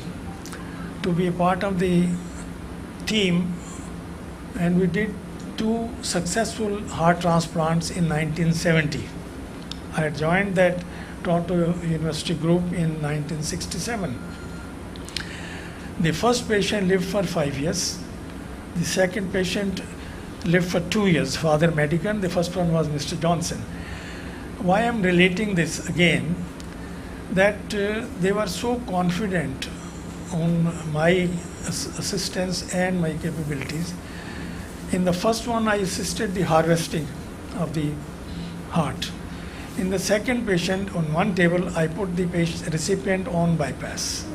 to be a part of the team, and we did 2 successful heart transplants in 1970. I had joined that Toronto University group in 1967. The first patient lived for 5 years. The second patient lived for 2 years, Father Medican. The first one was Mr. Johnson. Why I'm relating this again, that they were so confident on my assistance and my capabilities. In the first one, I assisted the harvesting of the heart. In the second patient, on one table, I put the recipient on bypass.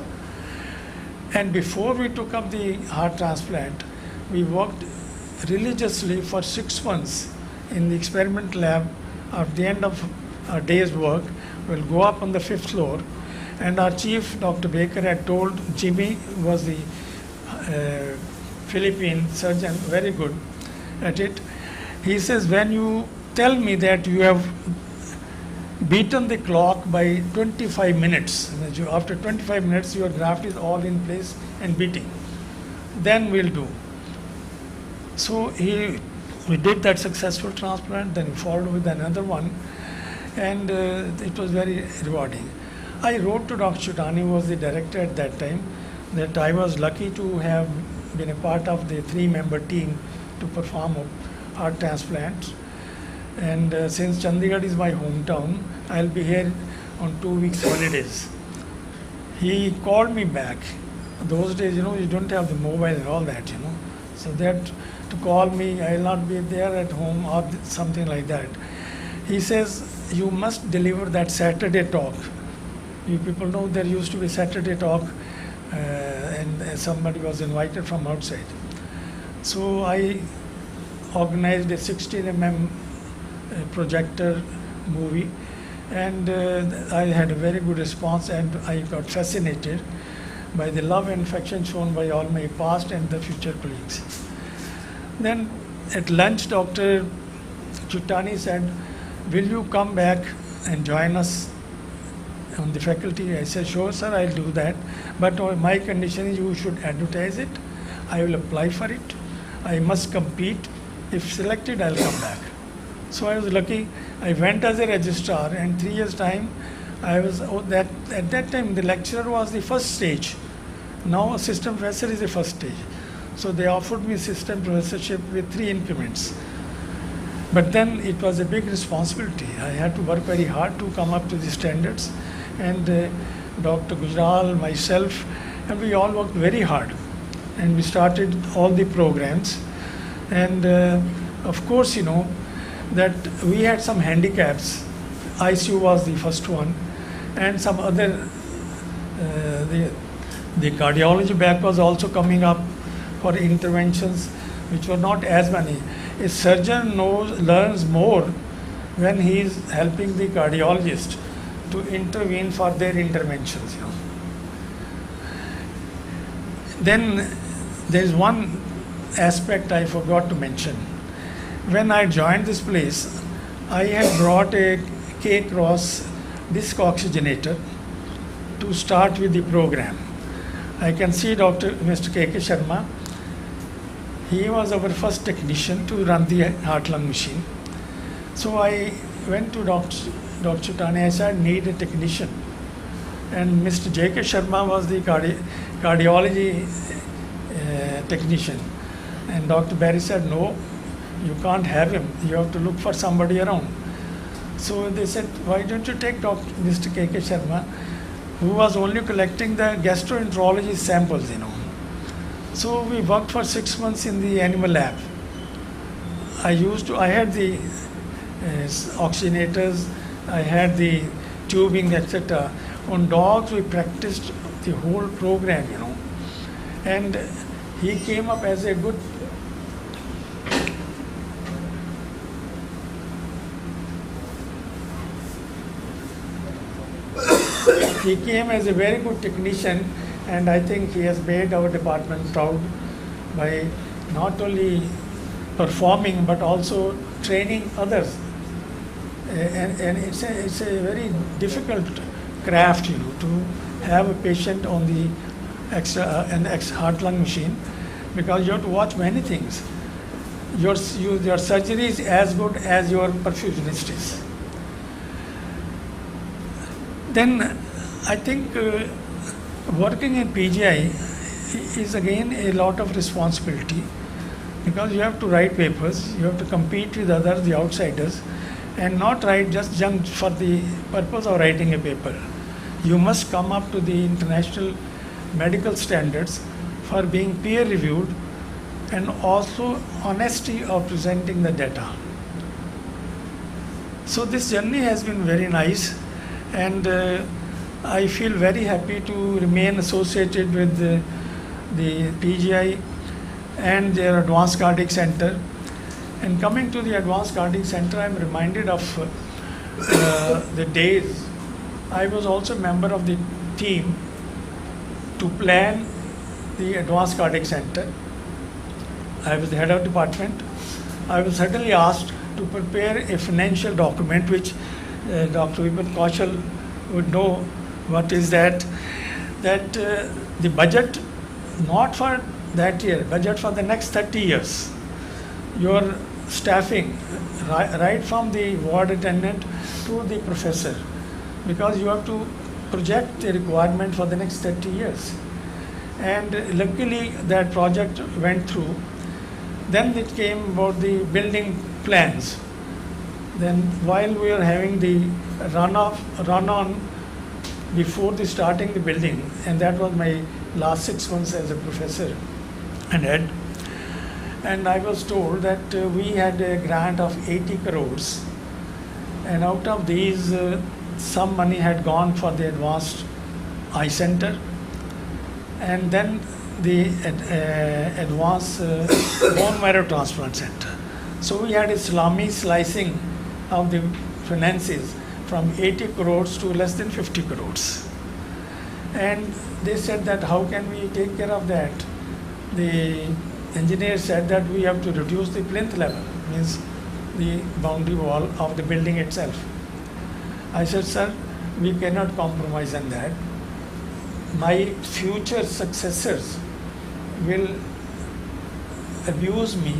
And before we took up the heart transplant, we worked religiously for 6 months in the experiment lab. At the end of our day's work, we'll go up on the 5th floor, and our chief, Dr. Baker, had told Jimmy, who was the Philippine surgeon, very good at it. He says, when you tell me that you have beaten the clock by 25 minutes, after 25 minutes your graft is all in place and beating, then we'll do. So we did that successful transplant, then we followed with another one, and it was very rewarding. I wrote to Dr. Chutani, who was the director at that time, that I was lucky to have been a part of the 3-member team to perform a heart transplant. And since Chandigarh is my hometown, I'll be here on 2 weeks holidays. He called me back those days, you don't have the mobile and all that, So that to call me, I'll not be there at home or something like that. He says, you must deliver that Saturday talk. You people know there used to be Saturday talk and somebody was invited from outside. So I organized a 16 mm projector movie, and I had a very good response, and I got fascinated by the love and affection shown by all my past and the future colleagues. Then at lunch, Dr. Chutani said, will you come back and join us on the faculty? I said, sure sir, I'll do that, but my condition is you should advertise it. I will apply for it. I must compete. If selected, I'll come back. So I was lucky. I went as a registrar, and 3 years time, I was at that time the lecturer was the first stage. Now assistant professor is the first stage. So they offered me assistant professorship with 3 increments. But then it was a big responsibility. I had to work very hard to come up to the standards, and Dr. Gujral, myself, and we all worked very hard. And we started all the programs. And of course, that we had some handicaps. ICU was the first one, and some other, the cardiology back was also coming up for interventions which were not as many. A surgeon learns more when he is helping the cardiologist to intervene for their interventions. Then there is one aspect I forgot to mention. When I joined this place, I had brought a K-Cross disc oxygenator to start with the program. I can see Mr. K.K. Sharma. He was our first technician to run the heart-lung machine. So I went to Dr. Chutani. I said, I need a technician. And Mr. J.K. Sharma was the cardiology technician. And Dr. Barry said, no, you can't have him. You have to look for somebody around. So they said, why don't you take Mr. K.K. Sharma, who was only collecting the gastroenterology samples, So we worked for 6 months in the animal lab. I had the oxygenators, I had the tubing, etc. On dogs, we practiced the whole program, And he came up as a good he came as a very good technician, and I think he has made our department proud by not only performing but also training others. And it's a very difficult craft, to have a patient on the heart-lung machine, because you have to watch many things. Your surgery is as good as your perfusionist is. Then I think working in PGI is again a lot of responsibility, because you have to write papers, you have to compete with others, the outsiders, and not write just junk for the purpose of writing a paper. You must come up to the international medical standards for being peer reviewed, and also honesty of presenting the data. So this journey has been very nice, and I feel very happy to remain associated with the PGI and their Advanced Cardiac Center. And coming to the Advanced Cardiac Center, I'm reminded of the days. I was also a member of the team to plan the Advanced Cardiac Center. I was the head of department. I was certainly asked to prepare a financial document, which Dr. Vipin Kaushal would know what is that. The budget, not for that year, budget for the next 30 years. Your staffing, right from the ward attendant to the professor, because you have to project the requirement for the next 30 years. And luckily that project went through. Then it came about the building plans. Then while we were having the run on before the starting the building, and that was my last 6 months as a professor and head. And I was told that we had a grant of 80 crores, and out of these, some money had gone for the advanced eye center, and then the advanced bone marrow transplant center. So we had a salami slicing of the finances from 80 crores to less than 50 crores. And they said that how can we take care of that? The engineer said that we have to reduce the plinth level, means the boundary wall of the building itself. I said, sir, we cannot compromise on that. My future successors will abuse me.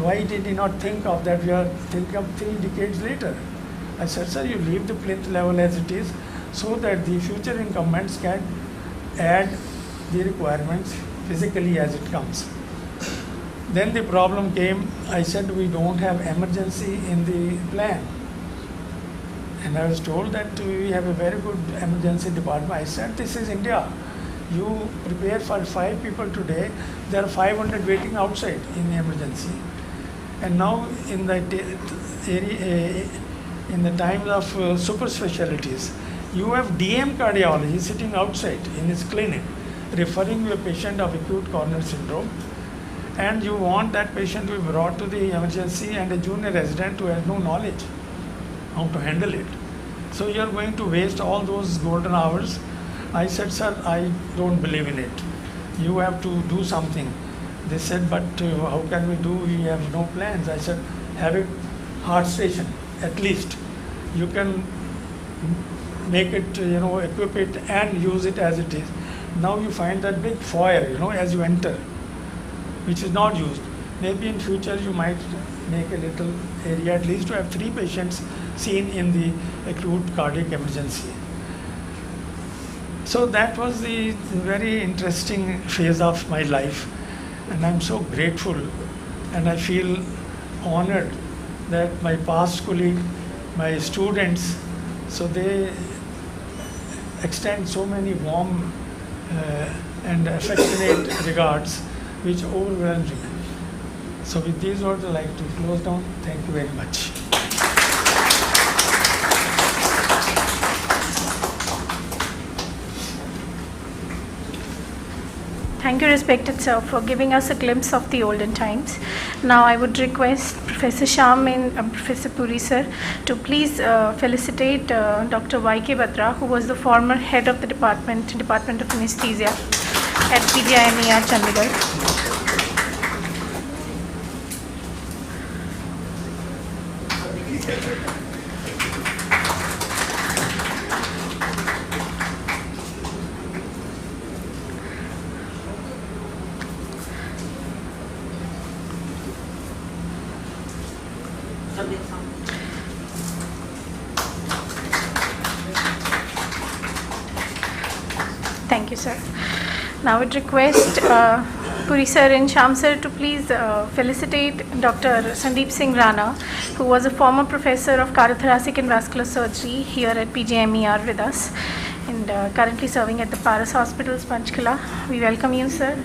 Why did he not think of that? We are thinking of 3 decades later. I said, sir, you leave the plinth level as it is so that the future incumbents can add the requirements physically as it comes. Then the problem came. I said, we don't have emergency in the plan. And I was told that we have a very good emergency department. I said, this is India. You prepare for 5 people today, there are 500 waiting outside in the emergency. And now in the times of super specialties, you have DM cardiology sitting outside in his clinic, referring to a patient of acute coronary syndrome, and you want that patient to be brought to the emergency and a junior resident who has no knowledge how to handle it. So you are going to waste all those golden hours. I said, sir, I don't believe in it. You have to do something. They said, but how can we do? We have no plans. I said, have a heart station, at least. You can make it, equip it and use it as it is. Now you find that big foyer, as you enter, which is not used. Maybe in future you might make a little area at least to have 3 patients seen in the acute cardiac emergency. So that was the very interesting phase of my life, and I'm so grateful, and I feel honored that my past colleague, my students, so they extend so many warm and affectionate regards which overwhelmed me. So with these words I'd like to close down. Thank you very much. Thank you, respected sir, for giving us a glimpse of the olden times. Now I would request Professor Shyam and Professor Puri sir to please felicitate Dr. Y.K. Batra, who was the former head of the Department of Anesthesia at PGIMER, Chandigarh. Thank you, sir. Now I would request Puri sir and Shyam sir to please felicitate Dr. Sandeep Singh Rana, who was a former professor of cardiothoracic and vascular surgery here at PGIMER with us, and currently serving at the Paras Hospitals, Panchkula. We welcome you, sir.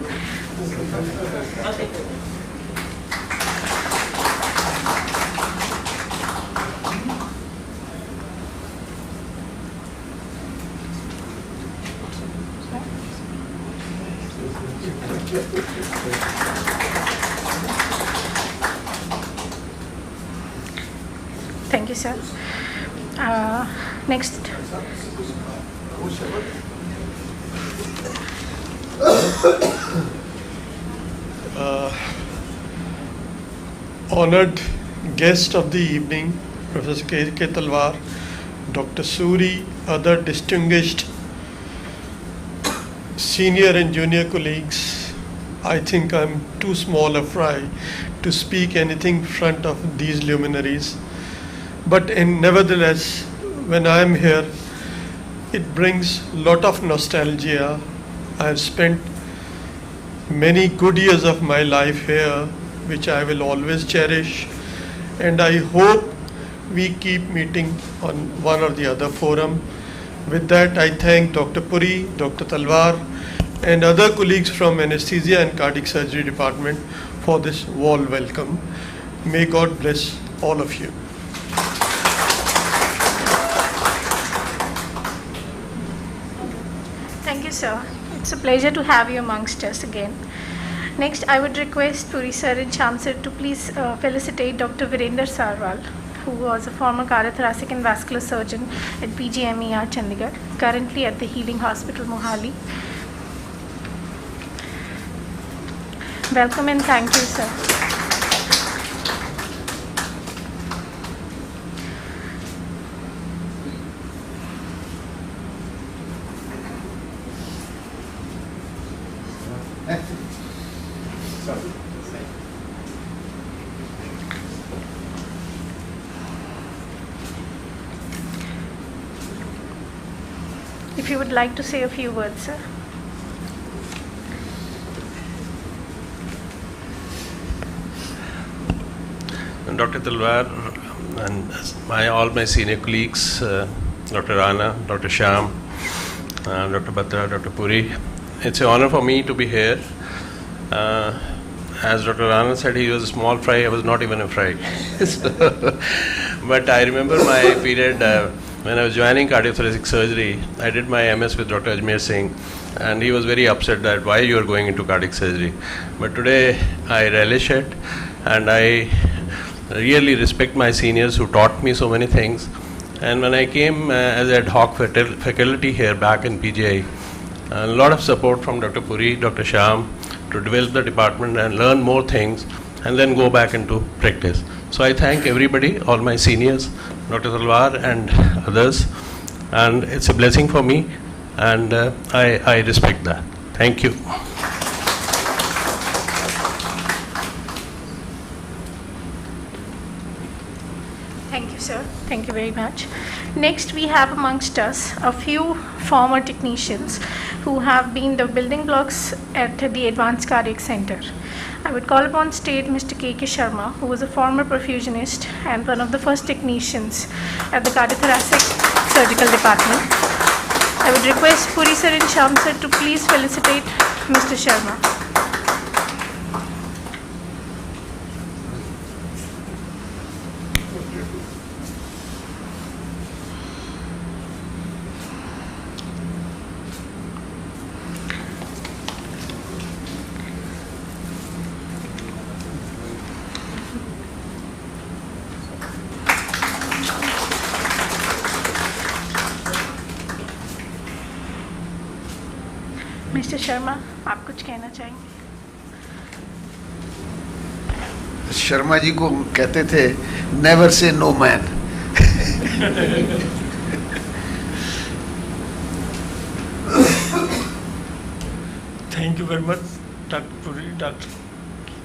Thank you, sir. Next. Honored guest of the evening, Professor K.K. Talwar, Dr. Suri, other distinguished senior and junior colleagues. I think I'm too small a fry to speak anything in front of these luminaries. But nevertheless, when I am here, it brings a lot of nostalgia. I have spent many good years of my life here, which I will always cherish. And I hope we keep meeting on one or the other forum. With that, I thank Dr. Puri, Dr. Talwar, and other colleagues from anesthesia and cardiac surgery department for this warm welcome. May God bless all of you. Thank you, sir. It's a pleasure to have you amongst us again. Next, I would request Puri sir and Sham sir to please felicitate Dr. Virender Sarwal, who was a former cardiothoracic and vascular surgeon at PGIMER Chandigarh, currently at the Healing Hospital, Mohali. Welcome and thank you, sir. If you would like to say a few words, sir. Dr. Talwar and all my senior colleagues, Dr. Rana, Dr. Sham, Dr. Batra, Dr. Puri, it's an honor for me to be here. As Dr. Rana said, he was a small fry. I was not even a fry. But I remember my period when I was joining cardiothoracic surgery. I did my MS with Dr. Ajmer Singh, and he was very upset that why you are going into cardiac surgery. But today I relish it, and I really respect my seniors who taught me so many things. And when I came as ad hoc faculty here back in PGI, a lot of support from Dr. Puri, Dr. Sham to develop the department and learn more things and then go back into practice. So I thank everybody, all my seniors, Dr. Talwar and others, and it's a blessing for me, and I respect that. Thank you. Thank you, sir. Thank you very much. Next, we have amongst us a few former technicians who have been the building blocks at the Advanced Cardiac Center. I would call upon stage Mr. K.K. Sharma, who was a former perfusionist and one of the first technicians at the cardiothoracic surgical department. I would request Puri sir and Sham sir to please felicitate Mr. Sharma. Mister Sharma, आप कुछ कहना चाहेंगे? शर्मा जी को कहते थे never say no man. Thank you very much, Dr. Puri, Dr.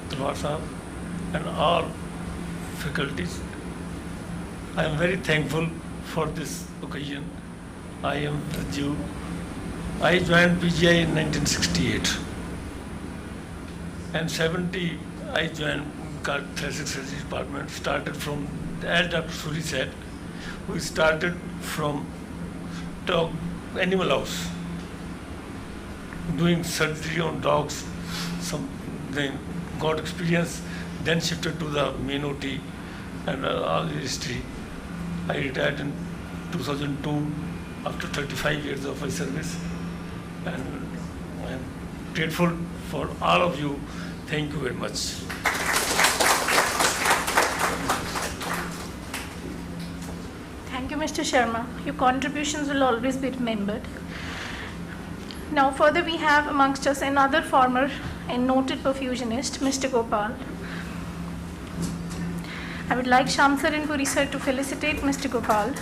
Talwar Sahab, and all faculties. I am very thankful for this occasion. I am with you. I joined PGI in 1968, and 70 I joined cardiothoracic surgery department. Started from, as Dr. Suri said, we started from dog animal house, doing surgery on dogs. Then got experience, then shifted to the main OT and all the history. I retired in 2002 after 35 years of my service. And I am grateful for all of you. Thank you very much. Thank you, Mr. Sharma. Your contributions will always be remembered. Now, further we have amongst us another former and noted perfusionist, Mr. Gopal. I would like Sham sir and Puri sir to felicitate Mr. Gopal,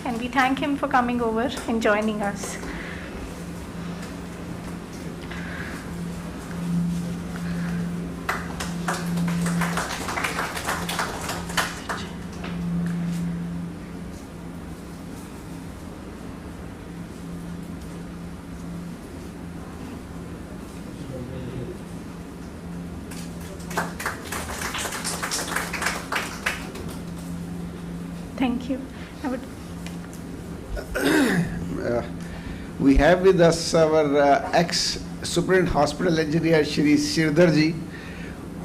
and we thank him for coming over and joining us. Thank you. I would We have with us our ex Superintendent Hospital Engineer Shri Sirdharji,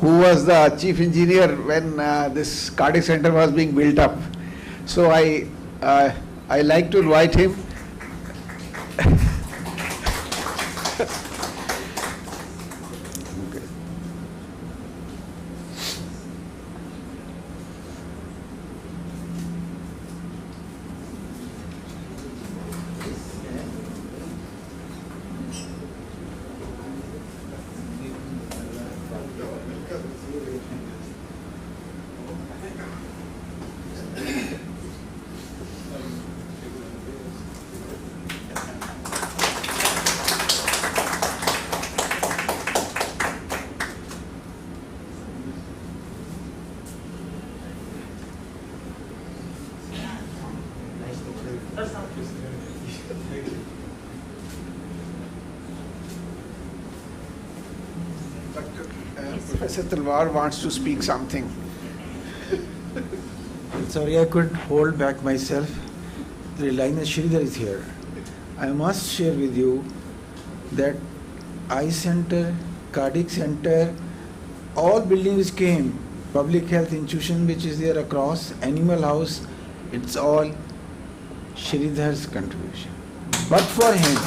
who was the chief engineer when this cardiac center was being built up. So I like to invite him. Professor Talwar wants to speak something. Sorry, I could hold back myself. The line is Sridhar is here. I must share with you that eye center, cardiac center, all buildings came, public health institution which is there across, animal house, it's all Sridhar's contribution. But for him,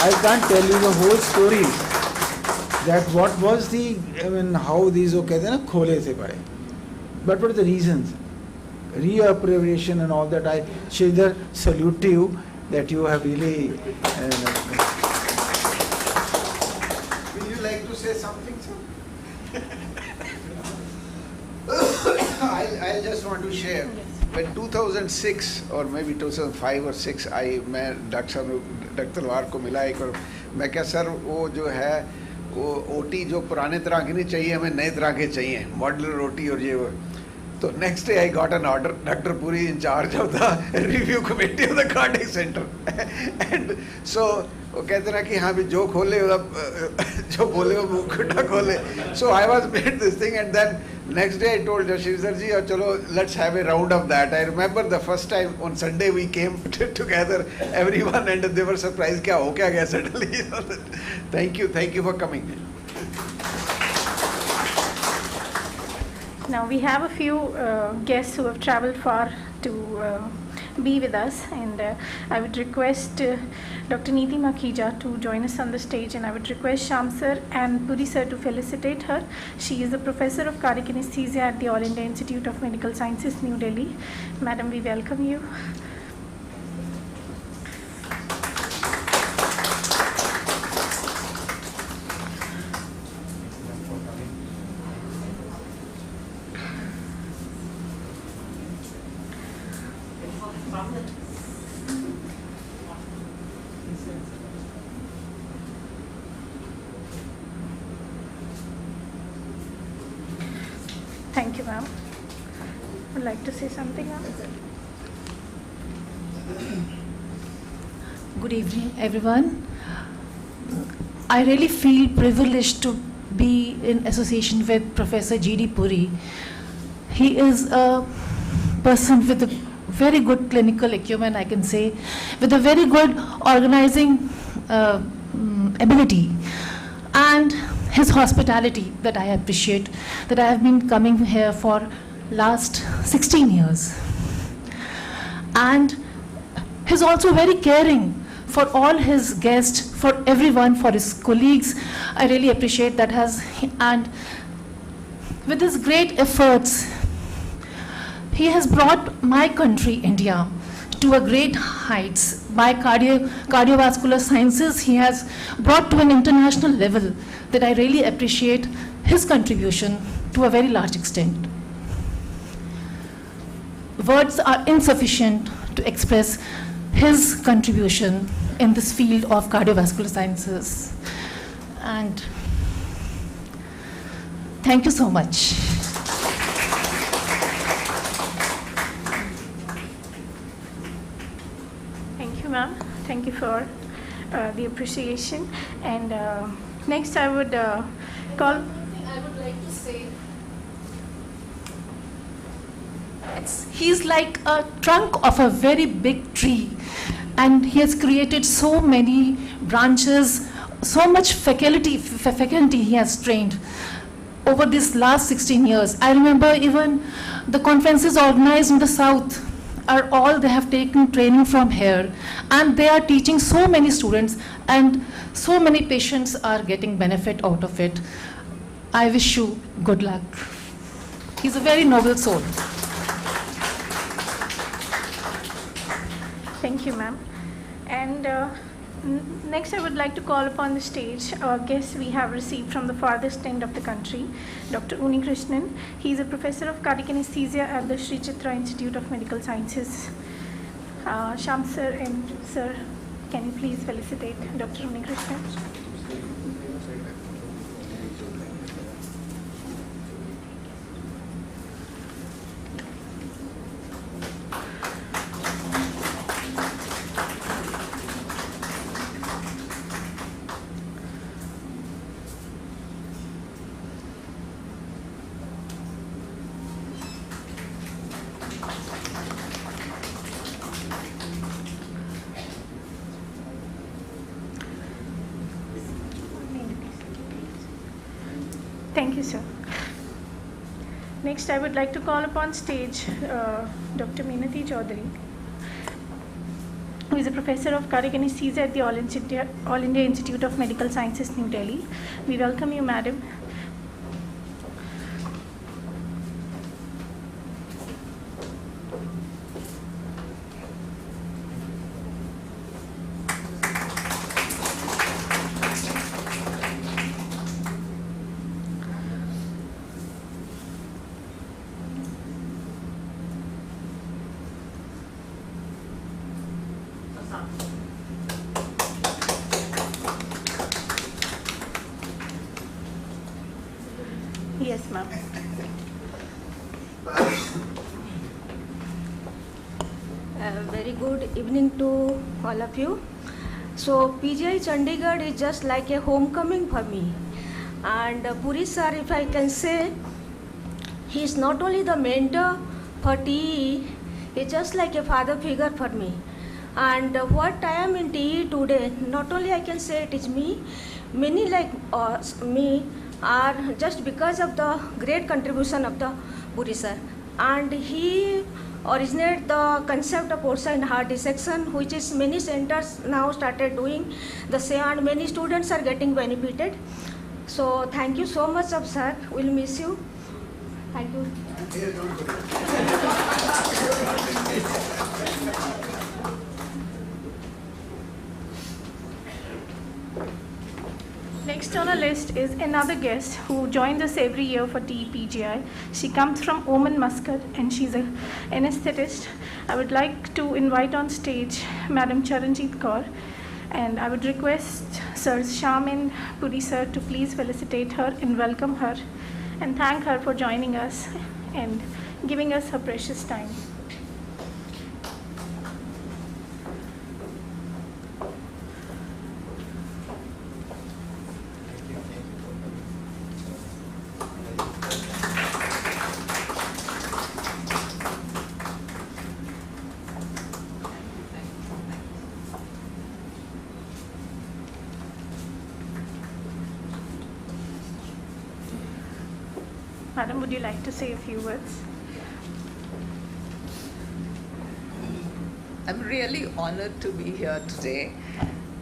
I can't tell you the whole story. That what was the, how these कहते हैं ना खोले थे बड़े. But what are the reasons? Reappropriation and all that. I, Sridhar, salute to you that you have really. Will you like to say something, sir? I just want to share. When 2006 or maybe 2005 or 6, मैं doctor तलवार को मिला एक और मैं क्या sir वो जो है वो ओटी जो पुराने तरह की नहीं चाहिए हमें नए तरह के चाहिए मॉडलर ओटी और ये वो तो next day I got an order doctor Puri in charge of the review committee of the cardiac centre and so वो कहते ना कि हाँ भी जो खोले जो बोले वो मुंह खुटा खोले so I was made this thing and then next day I told Shridhar ji chalo let's have a round of that. I remember the first time on Sunday we came together everyone and they were surprised kya ho kya gaya suddenly. Thank you for coming. Now we have a few guests who have traveled far to be with us, and I would request Dr. Neeti Makhija to join us on the stage, and I would request Sham sir and Puri sir to felicitate her. She is the professor of cardiac anesthesia at the All India Institute of Medical Sciences, New Delhi. Madam, we welcome you. Thank you, ma'am. Would like to say something, ma'am? Good evening, everyone. I really feel privileged to be in association with Professor G.D. Puri. He is a person with a very good clinical acumen, I can say, with a very good organizing ability, and his hospitality that I appreciate, that I have been coming here for last 16 years. And he's also very caring for all his guests, for everyone, for his colleagues. I really appreciate that. And with his great efforts, he has brought my country, India, to a great heights. By cardiovascular sciences, he has brought to an international level that I really appreciate his contribution to a very large extent. Words are insufficient to express his contribution in this field of cardiovascular sciences. And thank you so much. Thank you, ma'am. Thank you for the appreciation. And next I would call... I would like to say, he's like a trunk of a very big tree, and he has created so many branches so much faculty he has trained over this last 16 years. I remember even the conferences organized in the South they have taken training from here, and they are teaching so many students, and so many patients are getting benefit out of it. I wish you good luck. He's a very noble soul. Thank you, ma'am. And next, I would like to call upon the stage a guest we have received from the farthest end of the country, Dr. Uni Krishnan. He is a professor of cardiac anesthesia at the Sri Chitra Institute of Medical Sciences. Sham sir and sir, can you please felicitate Dr. Uni Krishnan? Thank you, sir. Next, I would like to call upon stage Dr. Meenati Chaudhary, who is a professor of cardiac anesthesia at the All India Institute of Medical Sciences, New Delhi. We welcome you, madam. Yes, ma'am. Very good evening to all of you. So PGI Chandigarh is just like a homecoming for me. And Puri sir, if I can say, he is not only the mentor for TE, he is just like a father figure for me. And what I am in TE today, not only I can say it is me, many like me are just because of the great contribution of the Puri sir. And he originated the concept of porcine heart dissection, which is many centers now started doing the same, and many students are getting benefited. So thank you so much, sir. We'll miss you. Thank you. Next on our list is another guest who joins us every year for TPGI. She comes from Oman, Muscat, and she's an anesthetist. I would like to invite on stage Madam Charanjit Kaur, and I would request Sir Sham and Puri sir to please felicitate her and welcome her and thank her for joining us and giving us her precious time. Madam, would you like to say a few words? I'm really honored to be here today,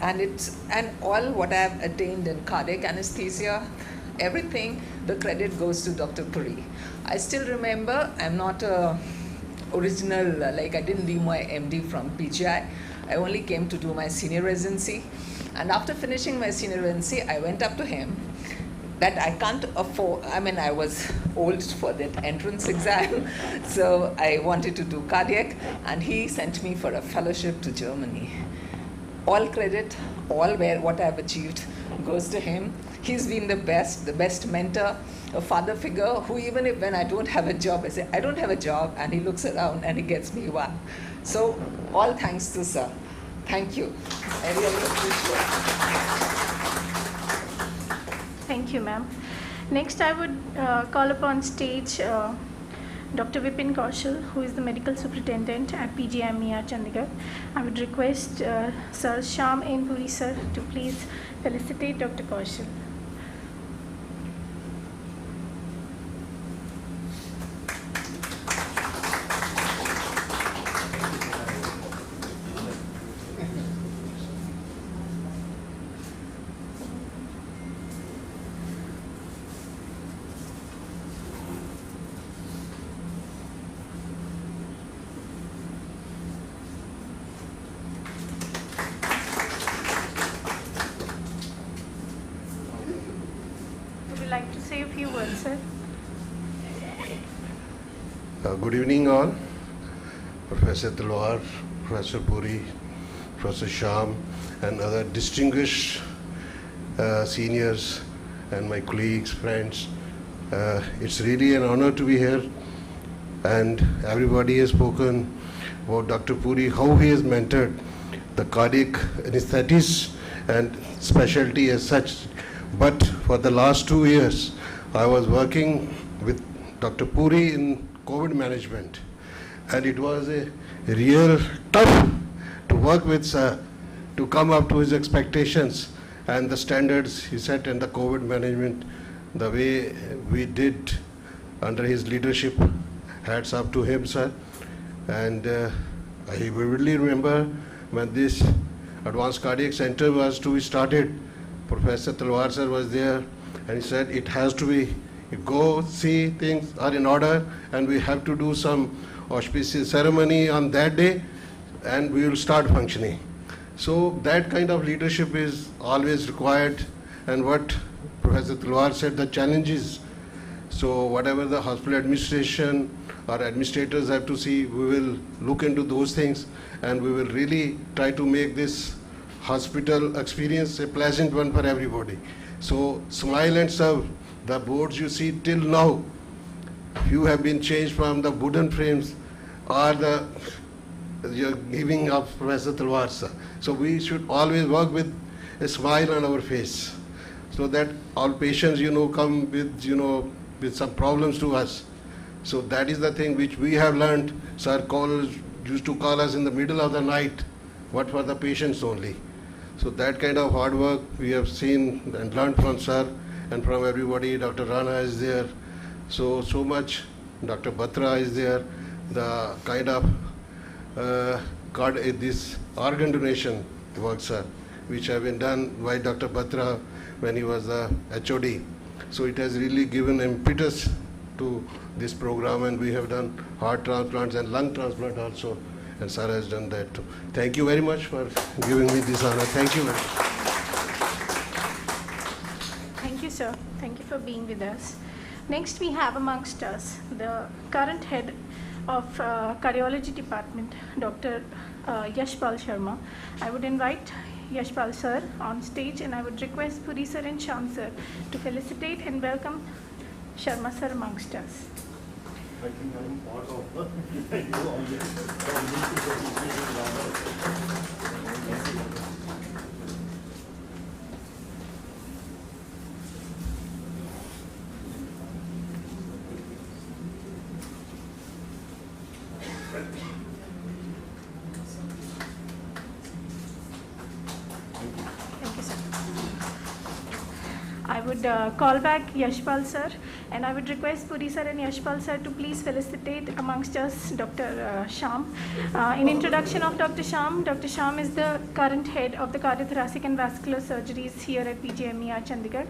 and all what I've attained in cardiac anesthesia, everything, the credit goes to Dr. Puri. I still remember, I'm not a original, like I didn't do my MD from PGI. I only came to do my senior residency, and after finishing my senior residency, I went up to him that I can't afford, I was old for that entrance exam, so I wanted to do cardiac, and he sent me for a fellowship to Germany. All credit, all what I've achieved goes to him. He's been the best mentor, a father figure who even if when I don't have a job, I say, I don't have a job, and he looks around and he gets me one. So all thanks to sir. Thank you. I really appreciate it. Thank you, ma'am. Next, I would call upon stage Dr. Vipin Kaushal, who is the Medical Superintendent at PGIMER Chandigarh. I would request Sir Shyam N. Puri sir to please felicitate Dr. Kaushal. Like to say a few words, sir? Good evening, all. Professor Talwar, Professor Puri, Professor Shyam, and other distinguished seniors and my colleagues, friends. It's really an honor to be here, and everybody has spoken about Dr. Puri, how he has mentored the cardiac anesthetists and specialty as such. But for the last 2 years, I was working with Dr. Puri in COVID management, and it was a real tough to work with sir, to come up to his expectations and the standards he set in the COVID management, the way we did under his leadership. Hats up to him, sir. And I vividly remember when this advanced cardiac center was to be started, Professor Talwar sir was there, and he said it has to be, go see things are in order, and we have to do some auspicious ceremony on that day, and we will start functioning. So that kind of leadership is always required, and what Professor Talwar said, the challenges. So whatever the hospital administration or administrators have to see, we will look into those things, and we will really try to make this hospital experience a pleasant one for everybody. So smile and serve. The boards you see till now, few have been changed from the wooden frames or the giving of Professor Talwar sir. So we should always work with a smile on our face, so that all patients, come with, with some problems to us. So that is the thing which we have learned. Sir used to call us in the middle of the night, but for the patients only. So that kind of hard work we have seen and learned from sir and from everybody. Dr. Rana is there, so much. Dr. Batra is there. The kind of this organ donation work, sir, which have been done by Dr. Batra when he was the HOD. So it has really given impetus to this program, and we have done heart transplants and lung transplant also. And sir has done that too. Thank you very much for giving me this honor. Thank you very much. Thank you, sir. Thank you for being with us. Next, we have amongst us the current head of cardiology department, Dr. Yashpal Sharma. I would invite Yashpal sir on stage, and I would request Puri sir and Shyam sir to felicitate and welcome Sharma sir amongst us. I think I'm part of I would call back Yashpal sir, and I would request Puri sir and Yashpal sir to please felicitate amongst us Dr. Shyam. In introduction of Dr. Shyam is the current head of the cardiothoracic and vascular surgeries here at PGIMER Chandigarh.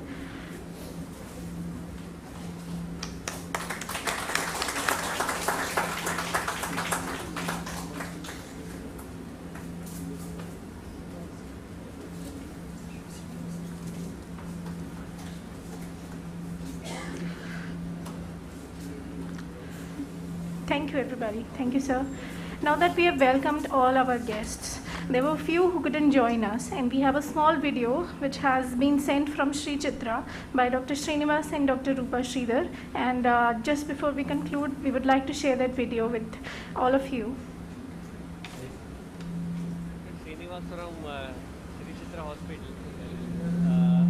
Thank you, everybody. Thank you, sir. Now that we have welcomed all our guests, there were a few who couldn't join us, and we have a small video which has been sent from Sri Chitra by Dr. Srinivas and Dr. Rupa Sridhar. And just before we conclude, we would like to share that video with all of you. Srinivas from Sri Chitra Hospital.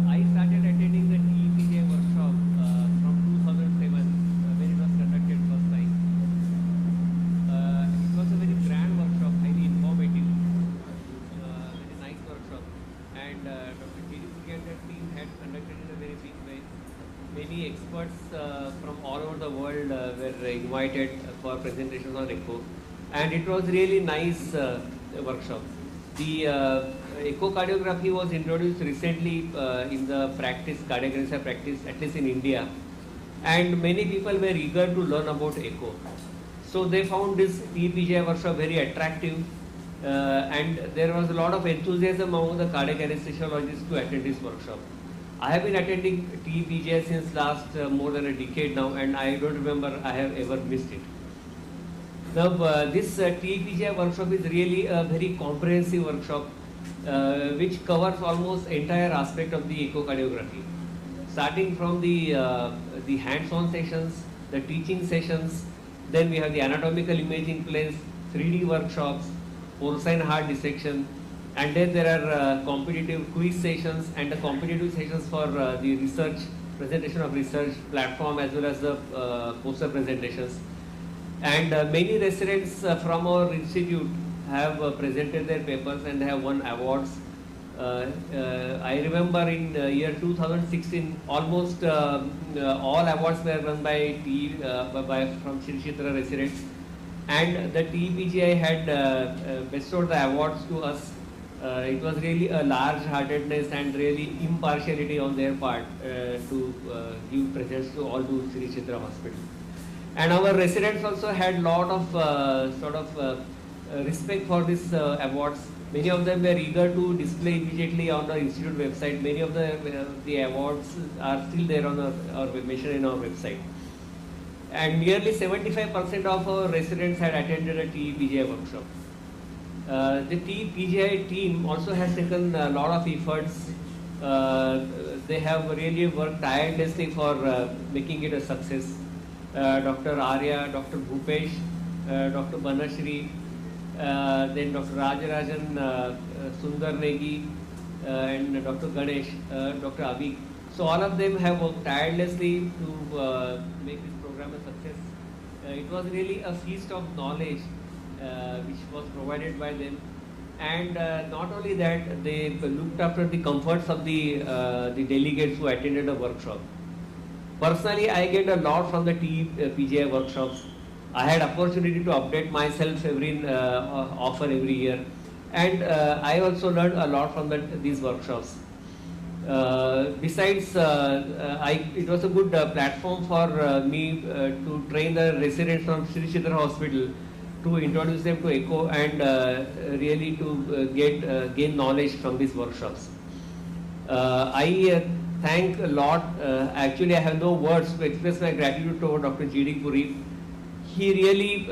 I started attending the TEPJ workshop from 2007 when it was conducted first time. experts from all over the world were invited for presentations on echo, and it was really nice workshop. The echocardiography was introduced recently in the practice, cardiac anesthesia practice, at least in India, and many people were eager to learn about echo. So they found this TPGI workshop very attractive, and there was a lot of enthusiasm among the cardiac anesthesiologists to attend this workshop. I have been attending TPGI since last more than a decade now, and I don't remember I have ever missed it. Now, this TPGI workshop is really a very comprehensive workshop which covers almost entire aspect of the echocardiography, starting from the hands-on sessions, the teaching sessions, then we have the anatomical imaging planes, 3D workshops, porcine heart dissection, and then there are competitive quiz sessions and the competitive sessions for the research, presentation of research platform, as well as the poster presentations. And many residents from our institute have presented their papers and they have won awards. I remember in year 2016, almost all awards were won by from Sri Chitra residents, and the TPGI had bestowed the awards to us. It was really a large-heartedness and really impartiality on their part to give presents to all to Sri Chitra Hospital. And our residents also had lot of respect for these awards. Many of them were eager to display immediately on the institute website. Many of the awards are still there on our mentioned in our website. And nearly 75% of our residents had attended a TPGI workshop. The TPGI team also has taken a lot of efforts. They have really worked tirelessly for making it a success. Dr. Arya, Dr. Bhupesh, Dr. Banashri, then Dr. Rajarajan, Sundar Negi, and Dr. Ganesh, Dr. Abhi. So all of them have worked tirelessly to make this program a success. It was really a feast of knowledge which was provided by them. And not only that, they looked after the comforts of the delegates who attended the workshop. Personally, I get a lot from the PGI workshops. I had opportunity to update myself often every year, and I also learned a lot from these workshops. Besides, it was a good platform for me to train the residents from Sri Chitra Hospital, to introduce them to echo and really to gain knowledge from these workshops. I thank a lot. Actually, I have no words to express my gratitude to Dr. G.D. Puri. He really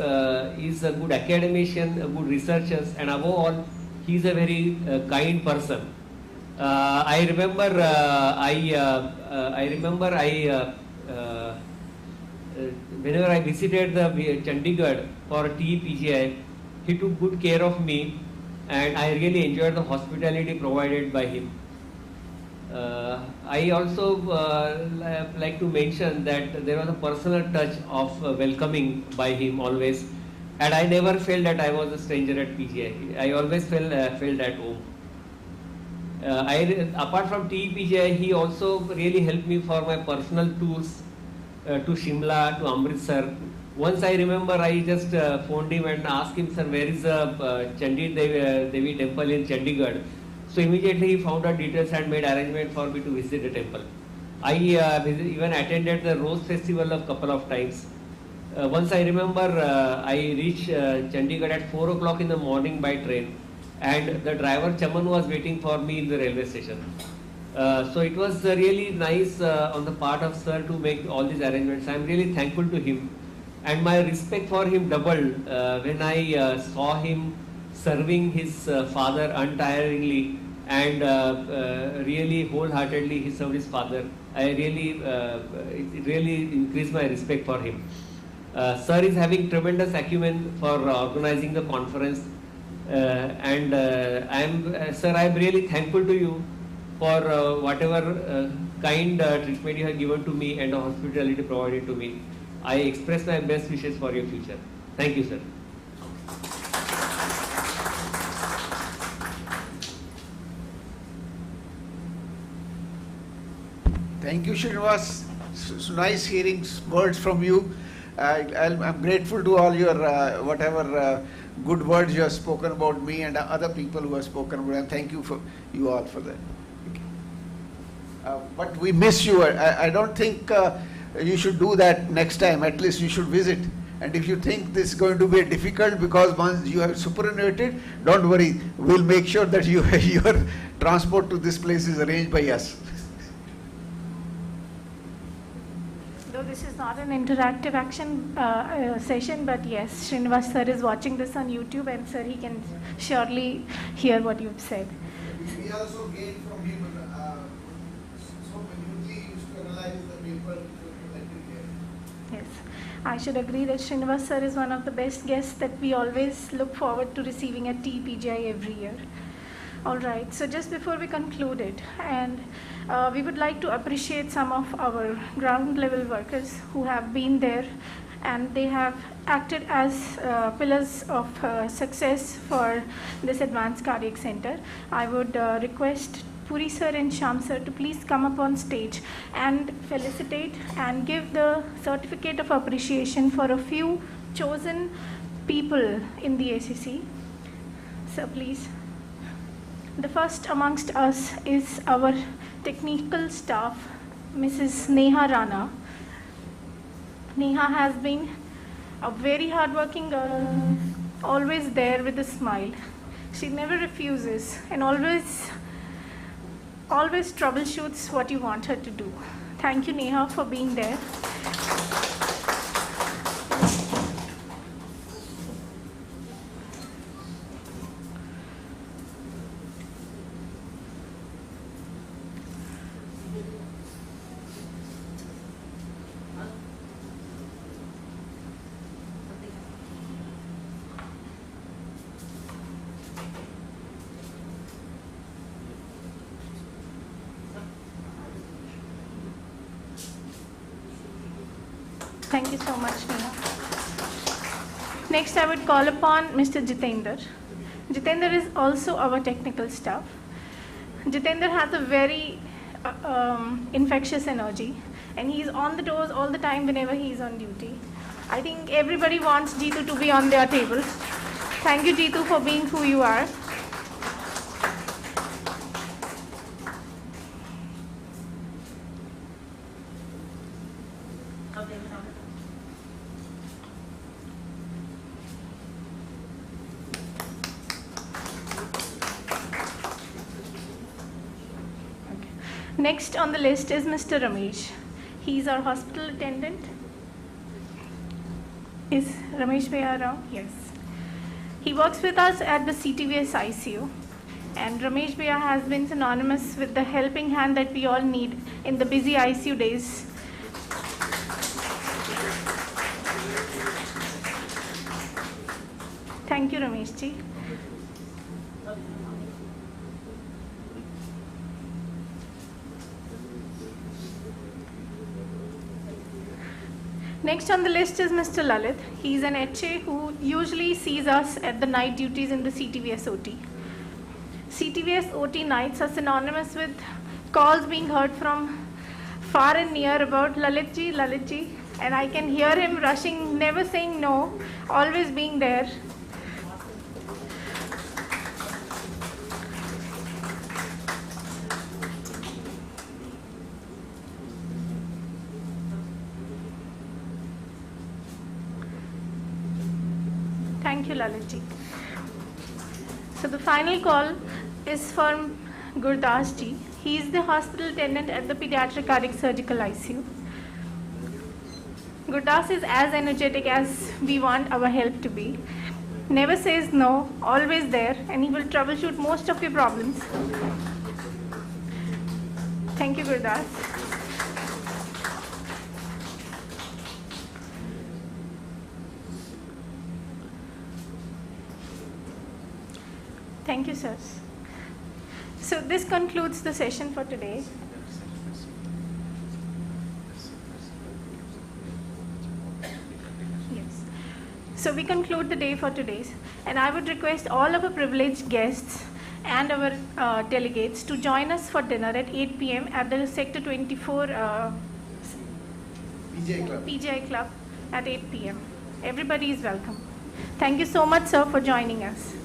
is a good academician, a good researcher, and above all, he is a very kind person. I remember whenever I visited the Chandigarh for TPGI, he took good care of me, and I really enjoyed the hospitality provided by him. I also like to mention that there was a personal touch of welcoming by him always, and I never felt that I was a stranger at PGI. I always felt at home. Apart from TPGI, he also really helped me for my personal tours to Shimla, to Amritsar. Once I remember, I just phoned him and asked him, sir, where is the Chandi Devi temple in Chandigarh? So immediately he found out details and made arrangement for me to visit the temple. I even attended the Rose Festival a couple of times. Once I remember, I reached Chandigarh at 4 o'clock in the morning by train, and the driver Chaman was waiting for me in the railway station. So it was really nice on the part of sir to make all these arrangements. I am really thankful to him, and my respect for him doubled when I saw him serving his father untiringly and really wholeheartedly he served his father. It really increased my respect for him. Sir is having tremendous acumen for organizing the conference, and sir, I am really thankful to you for whatever kind treatment you have given to me and the hospitality provided to me. I express my best wishes for your future. Thank you, sir. Thank you, Srinivas. it's nice hearing words from you. I'm grateful to all your whatever good words you have spoken about me and other people who have spoken about. And thank you for you all for that. But we miss you. I don't think you should do that next time. At least you should visit. And if you think this is going to be difficult because once you have superannuated, don't worry. We'll make sure that your transport to this place is arranged by us. Though this is not an interactive action session, but yes, Srinivas sir is watching this on YouTube, and sir, he can surely hear what you've said. We also gained from him so minutely used to analyze the paper presented here. Yes, I should agree that Srinivas sir is one of the best guests that we always look forward to receiving at TPGI every year. All right, so just before we conclude it, and we would like to appreciate some of our ground level workers who have been there, and they have acted as pillars of success for this advanced cardiac center. I would request Puri sir and Sham sir to please come up on stage and felicitate and give the certificate of appreciation for a few chosen people in the ACC. So please. The first amongst us is our technical staff, Mrs. Neha Rana. Neha has been a very hardworking girl, always there with a smile. She never refuses and always troubleshoots what you want her to do. Thank you, Neha, for being there. Thank you so much, Neha. Next, I would call upon Mr. Jitender. Jitender is also our technical staff. Jitender has a very infectious energy, and he's on the toes all the time whenever he's on duty. I think everybody wants Jitu to be on their table. Thank you, Jitu, for being who you are. Next on the list is Mr. Ramesh. He's our hospital attendant. Is Ramesh Bhaiya around? Yes. He works with us at the CTVS ICU. And Ramesh Bhaiya has been synonymous with the helping hand that we all need in the busy ICU days. Thank you, Ramesh ji. Next on the list is Mr. Lalit. He's an HA who usually sees us at the night duties in the CTVS OT. CTVS OT nights are synonymous with calls being heard from far and near about Lalit ji, and I can hear him rushing, never saying no, always being there. Thank you, Lalit ji. So the final call is for Gurdas ji. He is the hospital attendant at the pediatric cardiac surgical ICU. Gurdas is as energetic as we want our help to be. Never says no, always there, and he will troubleshoot most of your problems. Thank you, Gurdas. Thank you, sirs. So this concludes the session for today. Yes. So we conclude the day for today, and I would request all of our privileged guests and our delegates to join us for dinner at 8 p.m. at the Sector 24 PGI Club at 8 p.m. Everybody is welcome. Thank you so much, sir, for joining us.